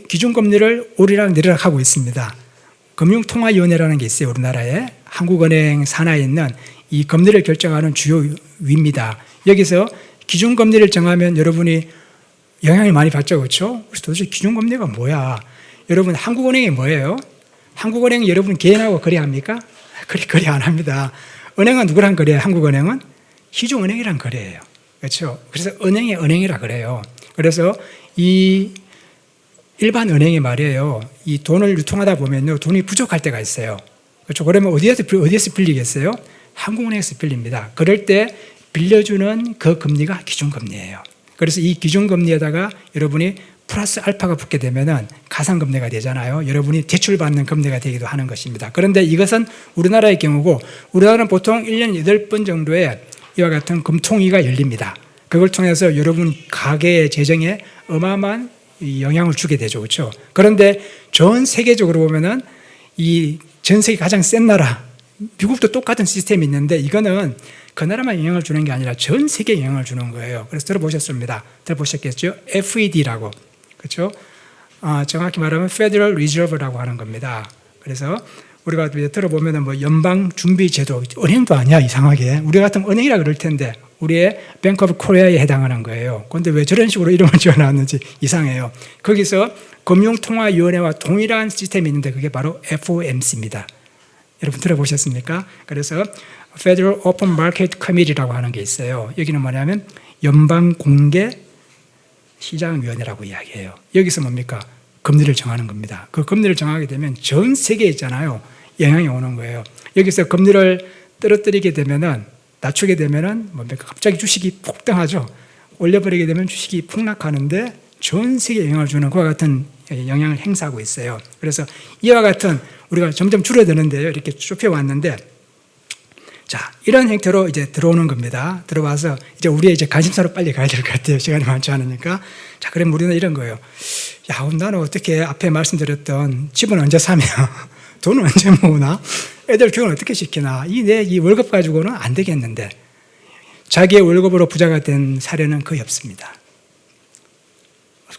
기준금리를 오르락 내리락 하고 있습니다. 금융통화위원회라는 게 있어요. 우리나라에 한국은행 산하에 있는 이 금리를 결정하는 주요 위입니다. 여기서 기준금리를 정하면 여러분이 영향을 많이 받죠, 그렇죠? 그래서 도대체 기준금리가 뭐야? 여러분 한국은행이 뭐예요? 한국은행이 여러분 개인하고 거래합니까? 거래 안 합니다. 은행은 누구랑 거래해요? 한국은행은 시중은행이랑 거래해요. 그렇죠? 그래서 은행이라 그래요. 그래서 이 일반 은행이 말이에요. 이 돈을 유통하다 보면요, 돈이 부족할 때가 있어요. 그렇죠? 그러면 어디에서 빌리겠어요? 한국은행에서 빌립니다. 그럴 때 빌려주는 그 금리가 기준금리예요. 그래서 이 기준금리에다가 여러분이 플러스 알파가 붙게 되면은 가상금리가 되잖아요. 여러분이 대출받는 금리가 되기도 하는 것입니다. 그런데 이것은 우리나라의 경우고, 우리나라는 보통 1년 8번 정도의 이와 같은 금통위가 열립니다. 그걸 통해서 여러분 가계의 재정에 어마어마한 영향을 주게 되죠. 그렇죠? 그런데 전 세계적으로 보면은 이 전 세계 가장 센 나라, 미국도 똑같은 시스템이 있는데 이거는 그 나라만 영향을 주는 게 아니라 전 세계에 영향을 주는 거예요. 그래서 들어보셨습니다. 들어보셨겠죠? FED라고. 그렇죠? 정확히 말하면 Federal Reserve라고 하는 겁니다. 그래서 우리가 들어보면 연방준비제도, 은행도 아니야, 이상하게. 우리 같은 은행이라 그럴 텐데, 우리의 뱅크 오브 코리아에 해당하는 거예요. 그런데 왜 저런 식으로 이름을 지어놨는지 이상해요. 거기서 금융통화위원회와 동일한 시스템이 있는데 그게 바로 FOMC입니다. 여러분 들어보셨습니까? 그래서 Federal Open Market Committee라고 하는 게 있어요. 여기는 뭐냐면 연방공개시장위원회라고 이야기해요. 여기서 뭡니까? 금리를 정하는 겁니다. 그 금리를 정하게 되면 전 세계에 있잖아요. 영향이 오는 거예요. 여기서 금리를 떨어뜨리게 되면은, 낮추게 되면은 뭡니까? 갑자기 주식이 폭등하죠. 올려버리게 되면 주식이 폭락하는데 전 세계에 영향을 주는 그와 같은 영향을 행사하고 있어요. 그래서 이와 같은 우리가 점점 줄어드는데요. 이렇게 좁혀왔는데, 자, 이런 형태로 이제 들어오는 겁니다. 들어와서 이제 우리의 이제 관심사로 빨리 가야 될 것 같아요. 시간이 많지 않으니까. 자, 그럼 우리는 이런 거예요. 야, 나는 어떻게 앞에 말씀드렸던 집은 언제 사며, 돈은 언제 모으나, 애들 교육은 어떻게 시키나, 이 월급 가지고는 안 되겠는데, 자기의 월급으로 부자가 된 사례는 거의 없습니다.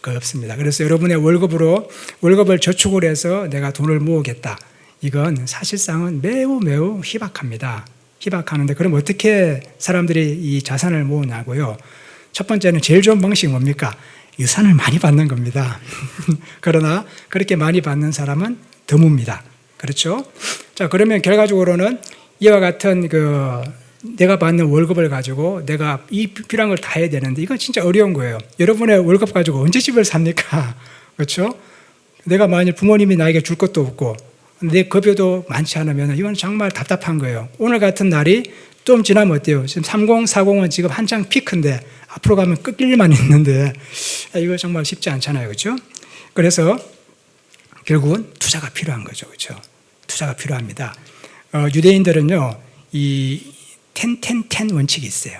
거의 없습니다. 그래서 여러분의 월급을 저축을 해서 내가 돈을 모으겠다. 이건 사실상은 매우 희박합니다. 희박하는데, 그럼 어떻게 사람들이 이 자산을 모으냐고요? 첫 번째는 제일 좋은 방식이 뭡니까? 유산을 많이 받는 겁니다. 그러나 그렇게 많이 받는 사람은 드뭅니다. 그렇죠? 자, 그러면 결과적으로는 이와 같은 내가 받는 월급을 가지고 내가 이 필요한 걸 다 해야 되는데 이건 진짜 어려운 거예요. 여러분의 월급 가지고 언제 집을 삽니까? 그렇죠? 내가 만일 부모님이 나에게 줄 것도 없고 내 급여도 많지 않으면 이건 정말 답답한 거예요. 오늘 같은 날이 좀 지나면 어때요? 지금 3040은 지금 한창 피크인데 앞으로 가면 끝길 일만 있는데 이거 정말 쉽지 않잖아요. 그렇죠? 그래서 결국은 투자가 필요한 거죠. 그렇죠? 투자가 필요합니다. 유대인들은요, 이 10-10-10 원칙이 있어요.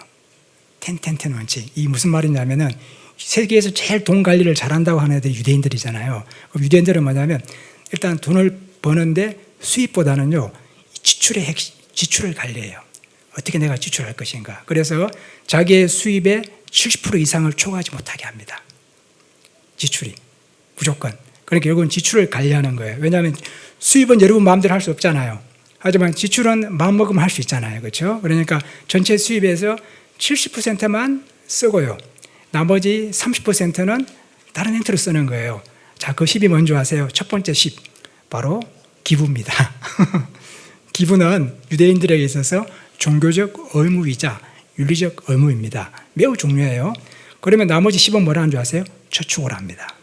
10-10-10 원칙. 이 무슨 말이냐면은 세계에서 제일 돈 관리를 잘한다고 하는 애들이 유대인들이잖아요. 유대인들은 뭐냐면 일단 돈을 버는데 수입보다는요, 지출을 관리해요. 어떻게 내가 지출할 것인가. 그래서 자기의 수입의 70% 이상을 초과하지 못하게 합니다. 지출이. 무조건. 그러니까 결국은 지출을 관리하는 거예요. 왜냐하면 수입은 여러분 마음대로 할 수 없잖아요. 하지만 지출은 마음먹으면 할 수 있잖아요. 그렇죠? 그러니까 전체 수입에서 70%만 쓰고요. 나머지 30%는 다른 형태로 쓰는 거예요. 자, 그 10이 뭔지 아세요? 첫 번째 10. 바로 기부입니다. 기부는 유대인들에게 있어서 종교적 의무이자 윤리적 의무입니다. 매우 중요해요. 그러면 나머지 10은 뭐라는 줄 아세요? 저축을 합니다.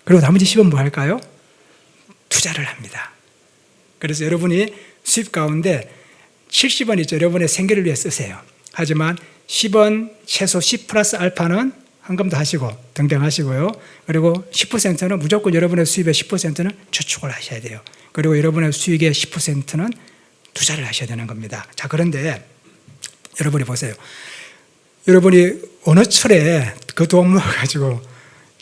그리고 나머지 10은 뭐 할까요? 투자를 합니다. 그래서 여러분이 수입 가운데 70원 있죠. 여러분의 생계를 위해 쓰세요. 하지만 10원, 최소 10 플러스 알파는 헌금도 하시고 등등 하시고요. 그리고 10%는 무조건 여러분의 수입의 10%는 저축을 하셔야 돼요. 그리고 여러분의 수익의 10%는 투자를 하셔야 되는 겁니다. 자, 그런데 여러분이 보세요. 여러분이 어느 철에 그 돈 모아가지고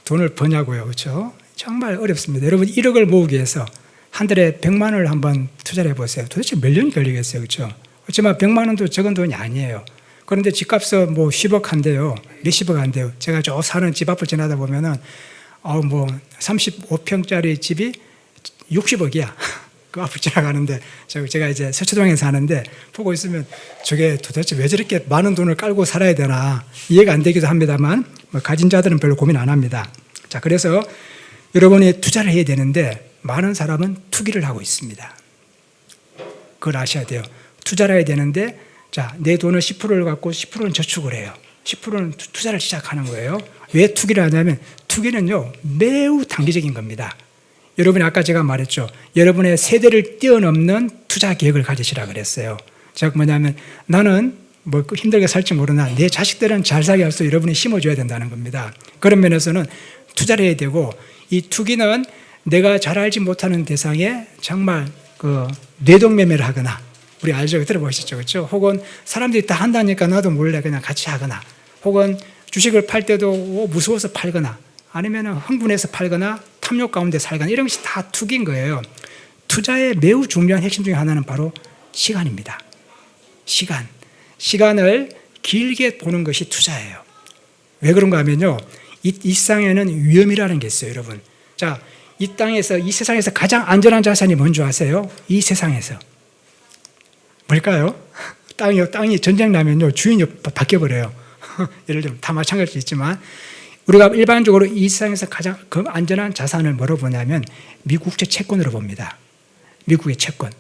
돈을 버냐고요. 그렇죠? 정말 어렵습니다. 여러분 1억을 모으기 위해서 한 달에 100만 원을 한번 투자를 해보세요. 도대체 몇 년이 걸리겠어요. 그렇죠? 그렇지만 100만 원도 적은 돈이 아니에요. 그런데 집값은 뭐 10억 한대요. 몇십억 한대요. 제가 저 사는 집 앞을 지나다 보면은, 35평짜리 집이 60억이야. 그 앞을 지나가는데, 제가 이제 서초동에 사는데, 보고 있으면 저게 도대체 왜 저렇게 많은 돈을 깔고 살아야 되나, 이해가 안 되기도 합니다만, 가진 자들은 별로 고민 안 합니다. 자, 그래서 여러분이 투자를 해야 되는데, 많은 사람은 투기를 하고 있습니다. 그걸 아셔야 돼요. 투자를 해야 되는데, 자, 내 돈을 10%를 갖고 10%는 저축을 해요. 10%는 투자를 시작하는 거예요. 왜 투기를 하냐면 투기는요, 매우 단기적인 겁니다. 여러분이 아까 제가 말했죠. 여러분의 세대를 뛰어넘는 투자 계획을 가지시라 그랬어요. 제가 뭐냐면 나는 뭐 힘들게 살지 모르나 내 자식들은 잘 살게 할 수 여러분이 심어줘야 된다는 겁니다. 그런 면에서는 투자를 해야 되고 이 투기는 내가 잘 알지 못하는 대상에 정말 뇌동매매를 하거나 우리 알죠? 들어보셨죠? 그렇죠? 혹은 사람들이 다 한다니까 나도 몰래 그냥 같이 하거나 혹은 주식을 팔 때도 무서워서 팔거나 아니면 흥분해서 팔거나 탐욕 가운데 살거나 이런 것이 다 투기인 거예요. 투자의 매우 중요한 핵심 중에 하나는 바로 시간입니다. 시간을 길게 보는 것이 투자예요. 왜 그런가 하면요. 이 세상에는 위험이라는 게 있어요, 여러분. 자, 이 세상에서 가장 안전한 자산이 뭔지 아세요? 이 세상에서. 뭘까요? 땅이 전쟁 나면요, 주인이 바뀌어버려요. 예를 들면 다 마찬가지일 수 있지만, 우리가 일반적으로 이 세상에서 가장 안전한 자산을 뭐로 보냐면 미국제 채권으로 봅니다. 미국의 채권.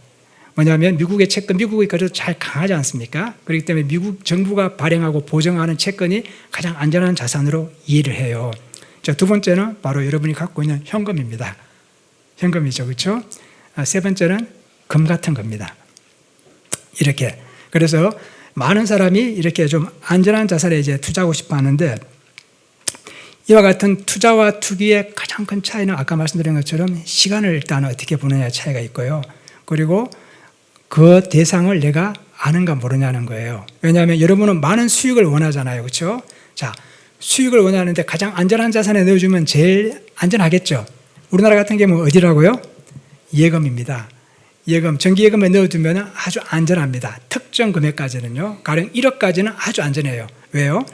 뭐냐면 미국의 채권, 미국이 그래도 잘 강하지 않습니까? 그렇기 때문에 미국 정부가 발행하고 보증하는 채권이 가장 안전한 자산으로 이해를 해요. 자, 두 번째는 바로 여러분이 갖고 있는 현금입니다. 현금이죠, 그렇죠? 세 번째는 금 같은 겁니다. 이렇게. 그래서 많은 사람이 이렇게 좀 안전한 자산에 이제 투자하고 싶어 하는데, 이와 같은 투자와 투기의 가장 큰 차이는 아까 말씀드린 것처럼 시간을 일단 어떻게 보느냐의 차이가 있고요. 그리고 그 대상을 내가 아는가 모르냐는 거예요. 왜냐하면 여러분은 많은 수익을 원하잖아요. 그렇죠? 자, 수익을 원하는데 가장 안전한 자산에 넣어주면 제일 안전하겠죠. 우리나라 같은 경우는 어디라고요? 예금입니다. 예금, 정기예금에 넣어두면 아주 안전합니다. 특정 금액까지는요. 가령 1억까지는 아주 안전해요. 왜요?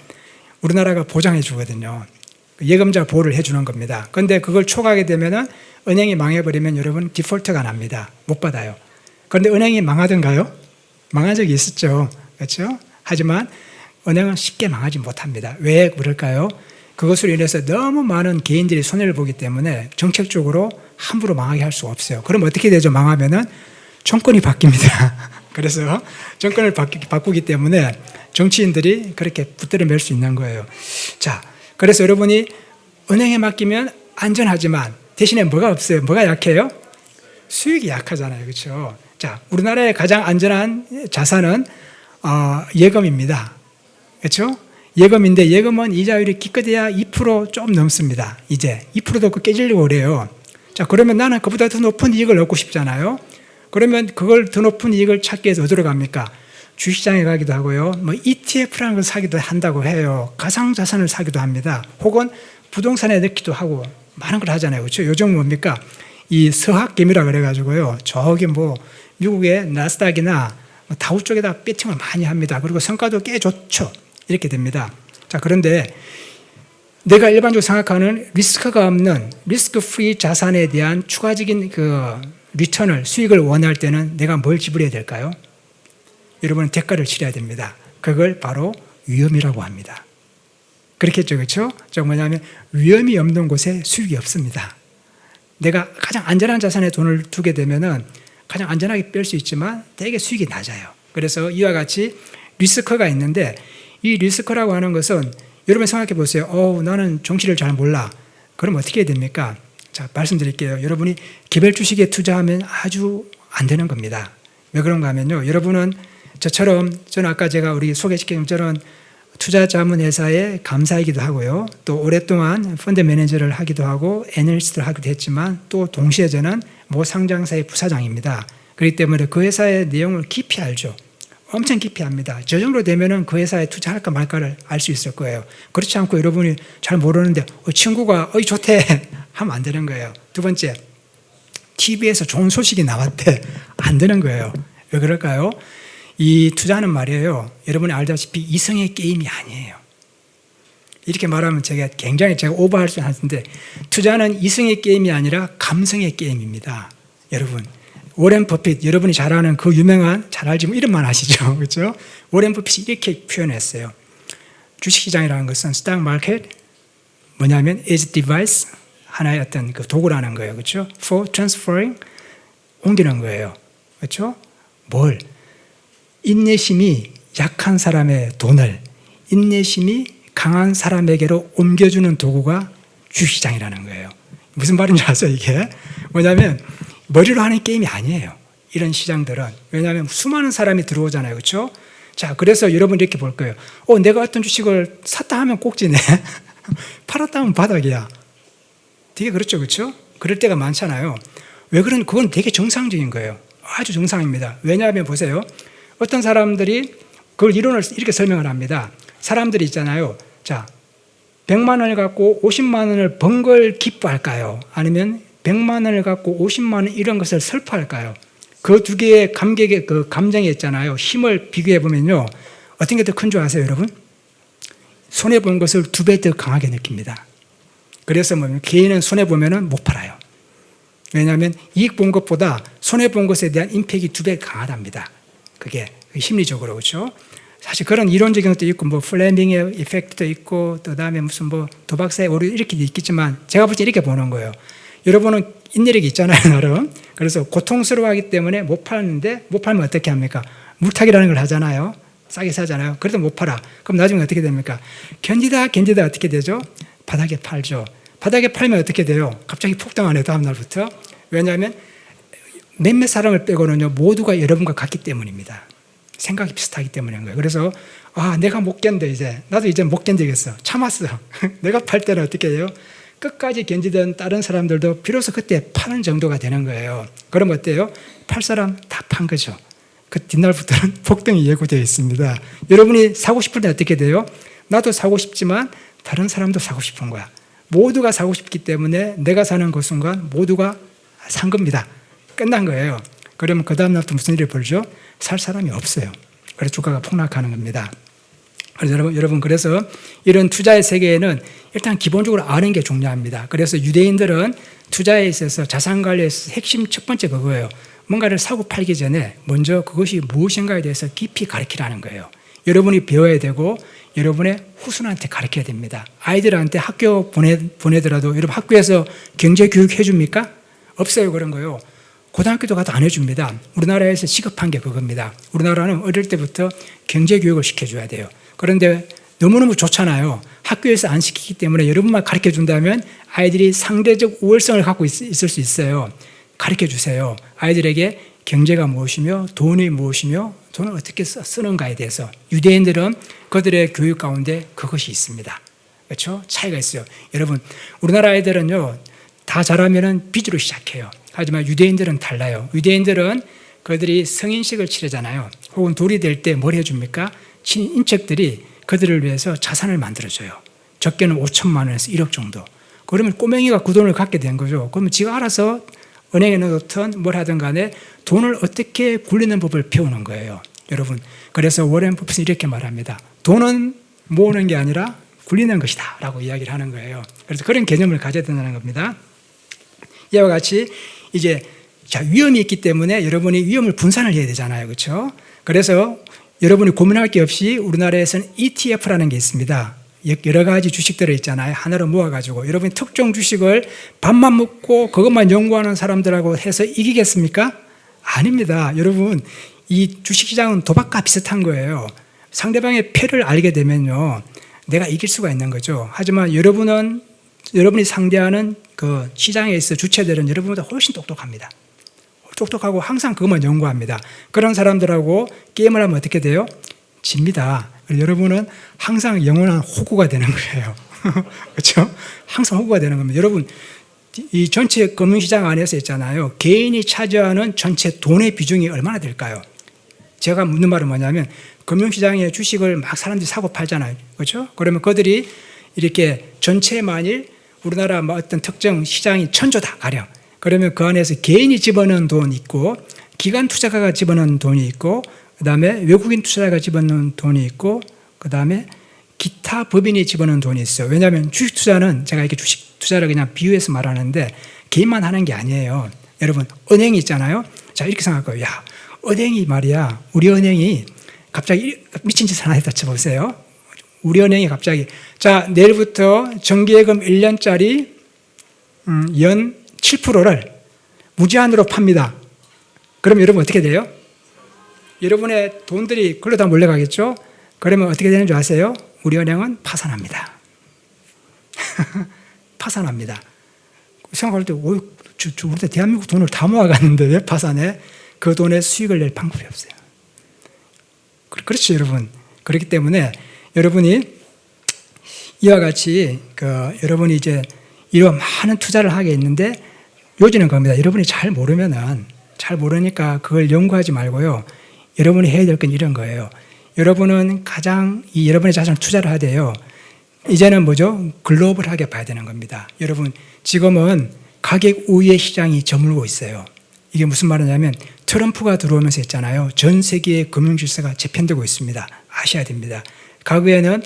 우리나라가 보장해 주거든요. 예금자 보호를 해주는 겁니다. 그런데 그걸 초과하게 되면 은행이 망해버리면 여러분 디폴트가 납니다. 못 받아요. 그런데 은행이 망하던가요? 망한 적이 있었죠. 그렇죠? 하지만 은행은 쉽게 망하지 못합니다. 왜 그럴까요? 그것으로 인해서 너무 많은 개인들이 손해를 보기 때문에 정책적으로 함부로 망하게 할 수가 없어요. 그럼 어떻게 되죠? 망하면은 정권이 바뀝니다. 그래서 정권을 바꾸기 때문에 정치인들이 그렇게 붙들어 맬 수 있는 거예요. 자, 그래서 여러분이 은행에 맡기면 안전하지만 대신에 뭐가 없어요? 뭐가 약해요? 수익이 약하잖아요. 그렇죠? 자, 우리나라의 가장 안전한 자산은 예금입니다. 그렇죠? 예금인데 예금은 이자율이 기껏해야 2%좀 넘습니다. 이제 2%도 깨지려고 그래요. 자, 그러면 나는 그보다 더 높은 이익을 얻고 싶잖아요. 그러면 그걸 더 높은 이익을 찾기 위해서 어디로 갑니까? 주식시장에 가기도 하고요. 뭐 ETF라는 걸 사기도 한다고 해요. 가상자산을 사기도 합니다. 혹은 부동산에 넣기도 하고 많은 걸 하잖아요. 그렇죠? 요즘 뭡니까? 이 서학개미라 그래가지고요. 저기 뭐 미국의 나스닥이나 다우 쪽에다 배팅을 많이 합니다. 그리고 성과도 꽤 좋죠. 이렇게 됩니다. 자, 그런데 내가 일반적으로 생각하는 리스크가 없는 리스크 프리 자산에 대한 추가적인 그 리턴을, 수익을 원할 때는 내가 뭘 지불해야 될까요? 여러분은 대가를 치러야 됩니다. 그걸 바로 위험이라고 합니다. 그렇겠죠, 그렇죠? 저 뭐냐면 위험이 없는 곳에 수익이 없습니다. 내가 가장 안전한 자산에 돈을 두게 되면은 가장 안전하게 뺄 수 있지만 되게 수익이 낮아요. 그래서 이와 같이 리스크가 있는데 이 리스크라고 하는 것은 여러분 생각해 보세요. 나는 정치를 잘 몰라. 그럼 어떻게 해야 됩니까? 자, 말씀드릴게요. 여러분이 개별 주식에 투자하면 아주 안 되는 겁니다. 왜 그런가 하면요. 여러분은 저처럼 저는 아까 제가 우리 소개시킨 저는 투자자문회사의 감사이기도 하고요. 또 오랫동안 펀드 매니저를 하기도 하고 애널리스트를 하기도 했지만 또 동시에 저는 모 상장사의 부사장입니다. 그렇기 때문에 그 회사의 내용을 깊이 알죠. 엄청 깊이 압니다. 저 정도 되면은 그 회사에 투자할까 말까를 알 수 있을 거예요. 그렇지 않고 여러분이 잘 모르는데 친구가 좋대 하면 안 되는 거예요. 두 번째, TV에서 좋은 소식이 나왔대. 안 되는 거예요. 왜 그럴까요? 이 투자는 말이에요. 여러분이 알다시피 이성의 게임이 아니에요. 이렇게 말하면 제가 오버할 수 있는데 투자는 이성의 게임이 아니라 감성의 게임입니다. 여러분. 워렌 버핏, 여러분이 잘 아는 그 유명한, 잘 알지 뭐 이름만 아시죠? 그렇죠? 워렌 버핏이 이렇게 표현했어요. 주식시장이라는 것은 스탁 마켓, 뭐냐면 is device, 하나의 어떤 그 도구라는 거예요. 그렇죠? for transferring, 옮기는 거예요. 그렇죠? 뭘? 인내심이 약한 사람의 돈을 인내심이 강한 사람에게로 옮겨주는 도구가 주식시장이라는 거예요. 무슨 말인지 아세요, 이게? 뭐냐면 머리로 하는 게임이 아니에요. 이런 시장들은. 왜냐하면 수많은 사람이 들어오잖아요. 그렇죠? 자, 그래서 여러분 이렇게 볼 거예요. 내가 어떤 주식을 샀다 하면 꼭지네. 팔았다 하면 바닥이야. 되게 그렇죠. 그렇죠? 그럴 때가 많잖아요. 왜 그건 되게 정상적인 거예요. 아주 정상입니다. 왜냐하면 보세요. 어떤 사람들이 그걸 이론을 이렇게 설명을 합니다. 사람들이 있잖아요. 자, 100만 원을 갖고 50만 원을 번 걸 기뻐할까요? 아니면 100만 원을 갖고 50만 원 이런 것을 슬퍼할까요? 그 두 개의 감격의 그 감정이 있잖아요. 힘을 비교해 보면요. 어떤 게 더 큰 줄 아세요, 여러분? 손해본 것을 2배 더 강하게 느낍니다. 그래서 개인은 손해보면은 못 팔아요. 왜냐하면 이익 본 것보다 손해본 것에 대한 임팩이 2배 강하답니다. 그게 심리적으로. 그렇죠? 사실 그런 이론적인 것도 있고 뭐 플레밍의 이펙트도 있고 또 다음에 무슨 뭐 도박사의 오류 이렇게 있겠지만 제가 볼 때 이렇게 보는 거예요. 여러분은 인내력이 있잖아요, 나름. 그래서 고통스러워하기 때문에 못 파는데 못 팔면 어떻게 합니까? 물타기라는 걸 하잖아요. 싸게 사잖아요. 그래도 못 팔아. 그럼 나중에 어떻게 됩니까? 견디다 어떻게 되죠? 바닥에 팔죠. 바닥에 팔면 어떻게 돼요? 갑자기 폭등하네요, 다음 날부터. 왜냐하면 몇몇 사람을 빼고는요, 모두가 여러분과 같기 때문입니다. 생각이 비슷하기 때문인 거예요. 그래서 내가 못 견뎌 이제. 나도 이제 못 견디겠어. 참았어. 내가 팔 때는 어떻게 해요? 끝까지 견디던 다른 사람들도 비로소 그때 파는 정도가 되는 거예요. 그럼 어때요? 팔 사람 다 판 거죠. 그 뒷날부터는 폭등이 예고되어 있습니다. 여러분이 사고 싶을 때 어떻게 돼요? 나도 사고 싶지만 다른 사람도 사고 싶은 거야. 모두가 사고 싶기 때문에 내가 사는 그 순간 모두가 산 겁니다. 끝난 거예요. 그러면 그 다음 날부터 무슨 일이 벌죠? 살 사람이 없어요. 그래서 주가가 폭락하는 겁니다. 그래서 여러분 그래서 이런 투자의 세계에는 일단 기본적으로 아는 게 중요합니다. 그래서 유대인들은 투자에 있어서 자산 관리의 핵심 첫 번째 그거예요. 뭔가를 사고 팔기 전에 먼저 그것이 무엇인가에 대해서 깊이 가르치라는 거예요. 여러분이 배워야 되고 여러분의 후손한테 가르쳐야 됩니다. 아이들한테 학교 보내더라도 여러분 학교에서 경제 교육 해줍니까? 없어요, 그런 거요. 고등학교도 가도 안 해줍니다. 우리나라에서 시급한 게 그겁니다. 우리나라는 어릴 때부터 경제 교육을 시켜줘야 돼요. 그런데 너무너무 좋잖아요. 학교에서 안 시키기 때문에 여러분만 가르쳐 준다면 아이들이 상대적 우월성을 갖고 있을 수 있어요. 가르쳐 주세요. 아이들에게 경제가 무엇이며 돈이 무엇이며 돈을 어떻게 쓰는가에 대해서. 유대인들은 그들의 교육 가운데 그것이 있습니다. 그렇죠? 차이가 있어요. 여러분, 우리나라 아이들은요, 다 잘하면은 빚으로 시작해요. 하지만 유대인들은 달라요. 유대인들은 그들이 성인식을 치르잖아요. 혹은 돌이 될 때 뭘 해줍니까? 친인척들이 그들을 위해서 자산을 만들어줘요. 적게는 5천만 원에서 1억 정도. 그러면 꼬맹이가 그 돈을 갖게 된 거죠. 그러면 지가 알아서 은행에 넣든 뭘 하든 간에 돈을 어떻게 굴리는 법을 배우는 거예요. 여러분, 그래서 워렌 버핏은 이렇게 말합니다. 돈은 모으는 게 아니라 굴리는 것이다 라고 이야기를 하는 거예요. 그래서 그런 개념을 가져야 된다는 겁니다. 이와 같이 이제 위험이 있기 때문에 여러분이 위험을 분산을 해야 되잖아요. 그렇죠? 그래서 여러분이 고민할 게 없이 우리나라에서는 ETF라는 게 있습니다. 여러 가지 주식들을 있잖아요. 하나로 모아가지고 여러분이 특정 주식을 밥만 먹고 그것만 연구하는 사람들하고 해서 이기겠습니까? 아닙니다. 여러분, 이 주식시장은 도박과 비슷한 거예요. 상대방의 패를 알게 되면요, 내가 이길 수가 있는 거죠. 하지만 여러분이 상대하는 그 시장에 있어 주체들은 여러분보다 훨씬 똑똑합니다. 똑똑하고 항상 그것만 연구합니다. 그런 사람들하고 게임을 하면 어떻게 돼요? 집니다. 여러분은 항상 영원한 호구가 되는 거예요. 그렇죠? 항상 호구가 되는 겁니다. 여러분, 이 전체 금융시장 안에서 있잖아요. 개인이 차지하는 전체 돈의 비중이 얼마나 될까요? 제가 묻는 말은 뭐냐면 금융시장에 주식을 막 사람들이 사고 팔잖아요. 그렇죠? 그러면 그들이 이렇게 전체 만일 우리나라 어떤 특정 시장이 1,000조다 가령. 그러면 그 안에서 개인이 집어넣은 돈이 있고 기관 투자가가 집어넣은 돈이 있고 그다음에 외국인 투자자가 집어넣은 돈이 있고 그다음에 기타 법인이 집어넣은 돈이 있어요. 왜냐하면 주식 투자는 제가 이렇게 주식 투자를 그냥 비유해서 말하는데 개인만 하는 게 아니에요. 여러분, 은행이 있잖아요. 자, 이렇게 생각해요. 야, 은행이 말이야. 우리 은행이 갑자기 미친 짓을 하나 했다 쳐보세요. 우리 은행이 갑자기 자, 내일부터 정기예금 1년짜리 연 7%를 무제한으로 팝니다. 그럼 여러분 어떻게 돼요? 여러분의 돈들이 글로 다 몰려가겠죠? 그러면 어떻게 되는 줄 아세요? 우리 은행은 파산합니다. 파산합니다. 생각할 때, 우리 대한민국 돈을 다 모아갔는데 왜 파산해? 그 돈에 수익을 낼 방법이 없어요. 그렇죠, 여러분. 그렇기 때문에 여러분이 이와 같이 여러분이 이제 이런 많은 투자를 하게 있는데 요지는 겁니다. 여러분이 잘 모르니까 그걸 연구하지 말고요. 여러분이 해야 될 건 이런 거예요. 여러분은 여러분의 자산을 투자를 하되요. 이제는 뭐죠? 글로벌하게 봐야 되는 겁니다. 여러분, 지금은 가격 우위의 시장이 저물고 있어요. 이게 무슨 말이냐면 트럼프가 들어오면서 있잖아요. 전 세계의 금융질서가 재편되고 있습니다. 아셔야 됩니다. 과거에는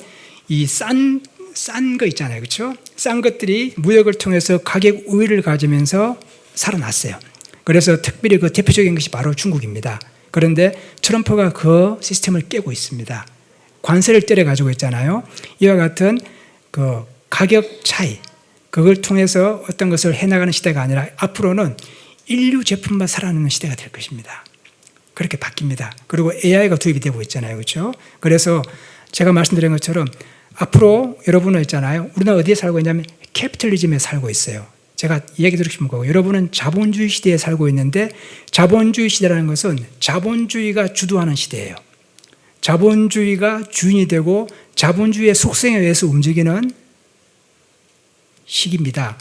이 싼 거 있잖아요. 그렇죠? 싼 것들이 무역을 통해서 가격 우위를 가지면서 살아났어요. 그래서 특별히 그 대표적인 것이 바로 중국입니다. 그런데 트럼프가 그 시스템을 깨고 있습니다. 관세를 때려 가지고 있잖아요. 이와 같은 그 가격 차이, 그걸 통해서 어떤 것을 해나가는 시대가 아니라 앞으로는 인류 제품만 살아남는 시대가 될 것입니다. 그렇게 바뀝니다. 그리고 AI가 도입이 되고 있잖아요. 그렇죠? 그래서 제가 말씀드린 것처럼 앞으로 여러분은 있잖아요. 우리는 어디에 살고 있냐면 캐피털리즘에 살고 있어요. 제가 이야기 들으시면 거고, 여러분은 자본주의 시대에 살고 있는데, 자본주의 시대라는 것은 자본주의가 주도하는 시대예요. 자본주의가 주인이 되고 자본주의의 속성에 의해서 움직이는 시기입니다.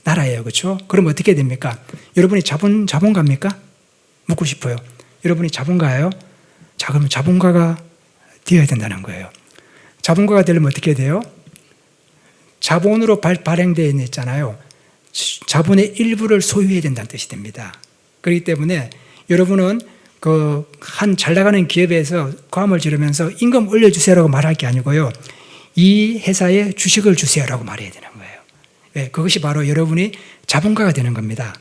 나라예요. 그렇죠? 그럼 어떻게 됩니까? 여러분이 자본가입니까? 묻고 싶어요. 여러분이 자본가예요? 자, 그러면 자본가가 되어야 된다는 거예요. 자본가가 되려면 어떻게 돼요? 자본으로 발행되어 있잖아요. 자본의 일부를 소유해야 된다는 뜻이 됩니다. 그렇기 때문에 여러분은 그 한 잘 나가는 기업에서 고함을 지르면서 임금 올려주세요라고 말할 게 아니고요. 이 회사에 주식을 주세요라고 말해야 되는 거예요. 왜? 그것이 바로 여러분이 자본가가 되는 겁니다.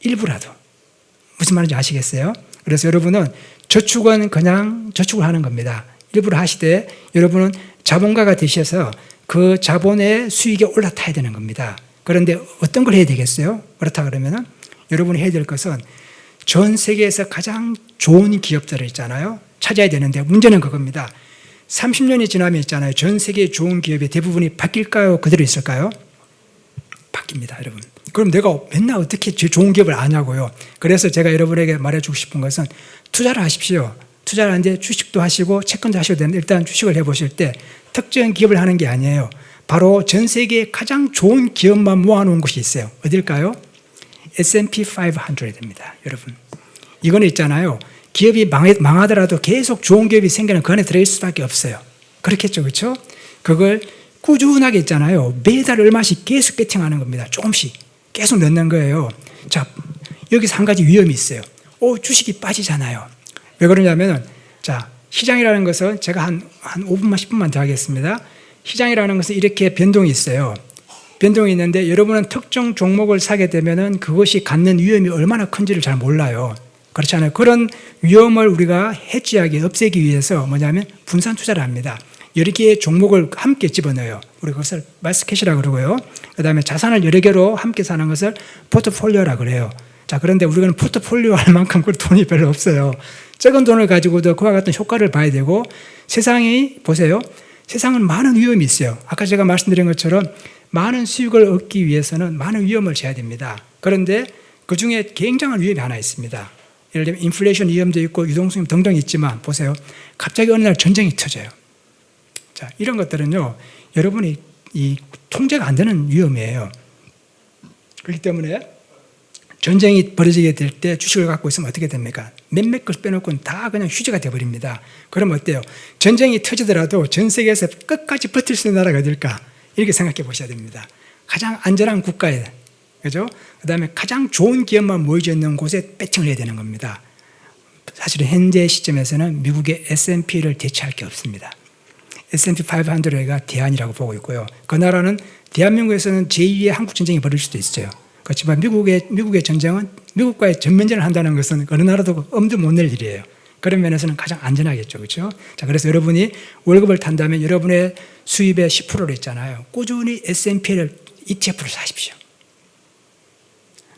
일부라도. 무슨 말인지 아시겠어요? 그래서 여러분은 저축은 그냥 저축을 하는 겁니다. 일부러 하시되 여러분은 자본가가 되셔서 그 자본의 수익이 올라타야 되는 겁니다. 그런데 어떤 걸 해야 되겠어요? 그렇다 그러면은 여러분이 해야 될 것은 전 세계에서 가장 좋은 기업들을 있잖아요. 찾아야 되는데 문제는 그겁니다. 30년이 지나면 있잖아요. 전 세계의 좋은 기업의 대부분이 바뀔까요? 그대로 있을까요? 바뀝니다, 여러분. 그럼 내가 맨날 어떻게 제일 좋은 기업을 아냐고요. 그래서 제가 여러분에게 말해주고 싶은 것은 투자를 하십시오. 투자를 하는데 주식도 하시고 채권도 하셔도 되는데 일단 주식을 해보실 때 특정 기업을 하는 게 아니에요. 바로 전 세계에 가장 좋은 기업만 모아놓은 곳이 있어요. 어딜까요? S&P 500입니다. 여러분. 이거는 있잖아요. 기업이 망하더라도 계속 좋은 기업이 생기는 그 안에 들어있을 수밖에 없어요. 그렇겠죠. 그렇죠? 그걸 꾸준하게 있잖아요. 매달 얼마씩 계속 배팅하는 겁니다. 조금씩 계속 넣는 거예요. 자, 여기서 한 가지 위험이 있어요. 주식이 빠지잖아요. 왜 그러냐면은, 자, 시장이라는 것은 제가 한 5분만 10분만 더 하겠습니다. 시장이라는 것은 이렇게 변동이 있어요. 변동이 있는데 여러분은 특정 종목을 사게 되면은 그것이 갖는 위험이 얼마나 큰지를 잘 몰라요. 그렇잖아요. 그런 위험을 우리가 해지하기, 없애기 위해서 뭐냐면 분산 투자를 합니다. 여러 개의 종목을 함께 집어넣어요. 우리 그것을 마스켓이라고 그러고요. 그 다음에 자산을 여러 개로 함께 사는 것을 포트폴리오라고 그래요. 자, 그런데 우리는 포트폴리오 할 만큼 그 돈이 별로 없어요. 적은 돈을 가지고도 그와 같은 효과를 봐야 되고, 세상이, 보세요. 세상은 많은 위험이 있어요. 아까 제가 말씀드린 것처럼 많은 수익을 얻기 위해서는 많은 위험을 져야 됩니다. 그런데 그 중에 굉장한 위험이 하나 있습니다. 예를 들면 인플레이션 위험도 있고 유동성 등등 있지만, 보세요. 갑자기 어느 날 전쟁이 터져요. 자, 이런 것들은요, 여러분이 이 통제가 안 되는 위험이에요. 그렇기 때문에 전쟁이 벌어지게 될 때 주식을 갖고 있으면 어떻게 됩니까? 몇몇 걸 빼놓고는 다 그냥 휴지가 되어버립니다. 그럼 어때요? 전쟁이 터지더라도 전 세계에서 끝까지 버틸 수 있는 나라가 어딜까? 이렇게 생각해 보셔야 됩니다. 가장 안전한 국가에, 그죠? 그 다음에 가장 좋은 기업만 모여져 있는 곳에 배팅을 해야 되는 겁니다. 사실은 현재 시점에서는 미국의 S&P를 대체할 게 없습니다. S&P 500가 대안이라고 보고 있고요. 그 나라는 대한민국에서는 제2의 한국전쟁이 벌어질 수도 있어요. 그렇지만 미국의 전쟁은 미국과의 전면전을 한다는 것은 어느 나라도 엄두 못 낼 일이에요. 그런 면에서는 가장 안전하겠죠. 그렇죠? 자, 그래서 여러분이 월급을 탄다면 여러분의 수입의 10%를 있잖아요. 꾸준히 S&P를 ETF를 사십시오.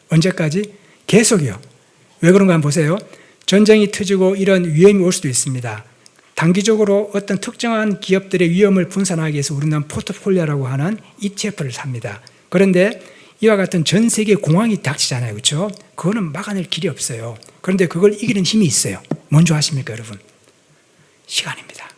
언제까지? 계속이요. 왜 그런가 한번 보세요. 전쟁이 터지고 이런 위험이 올 수도 있습니다. 단기적으로 어떤 특정한 기업들의 위험을 분산하기 위해서 우리는 포트폴리오라고 하는 ETF를 삽니다. 그런데 이와 같은 전 세계 공황이 닥치잖아요. 그렇죠? 그거는 막아낼 길이 없어요. 그런데 그걸 이기는 힘이 있어요. 뭔지 아십니까, 여러분? 시간입니다.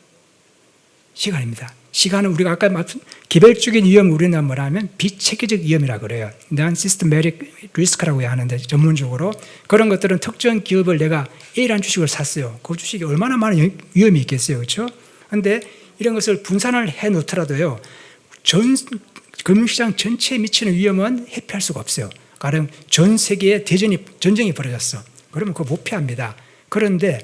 시간입니다. 시간은 우리가 아까 말씀 개별적인 위험 우리는 뭐라면 비체계적 위험이라고 그래요. Non-systematic risk라고 하는데 전문적으로 그런 것들은 특정 기업을 내가 A라는 주식을 샀어요. 그 주식이 얼마나 많은 위험이 있겠어요. 그렇죠? 그런데 이런 것을 분산을 해 놓더라도요. 금융시장 전체에 미치는 위험은 회피할 수가 없어요. 가령 전 세계에 전쟁이 벌어졌어. 그러면 그거 못 피합니다. 그런데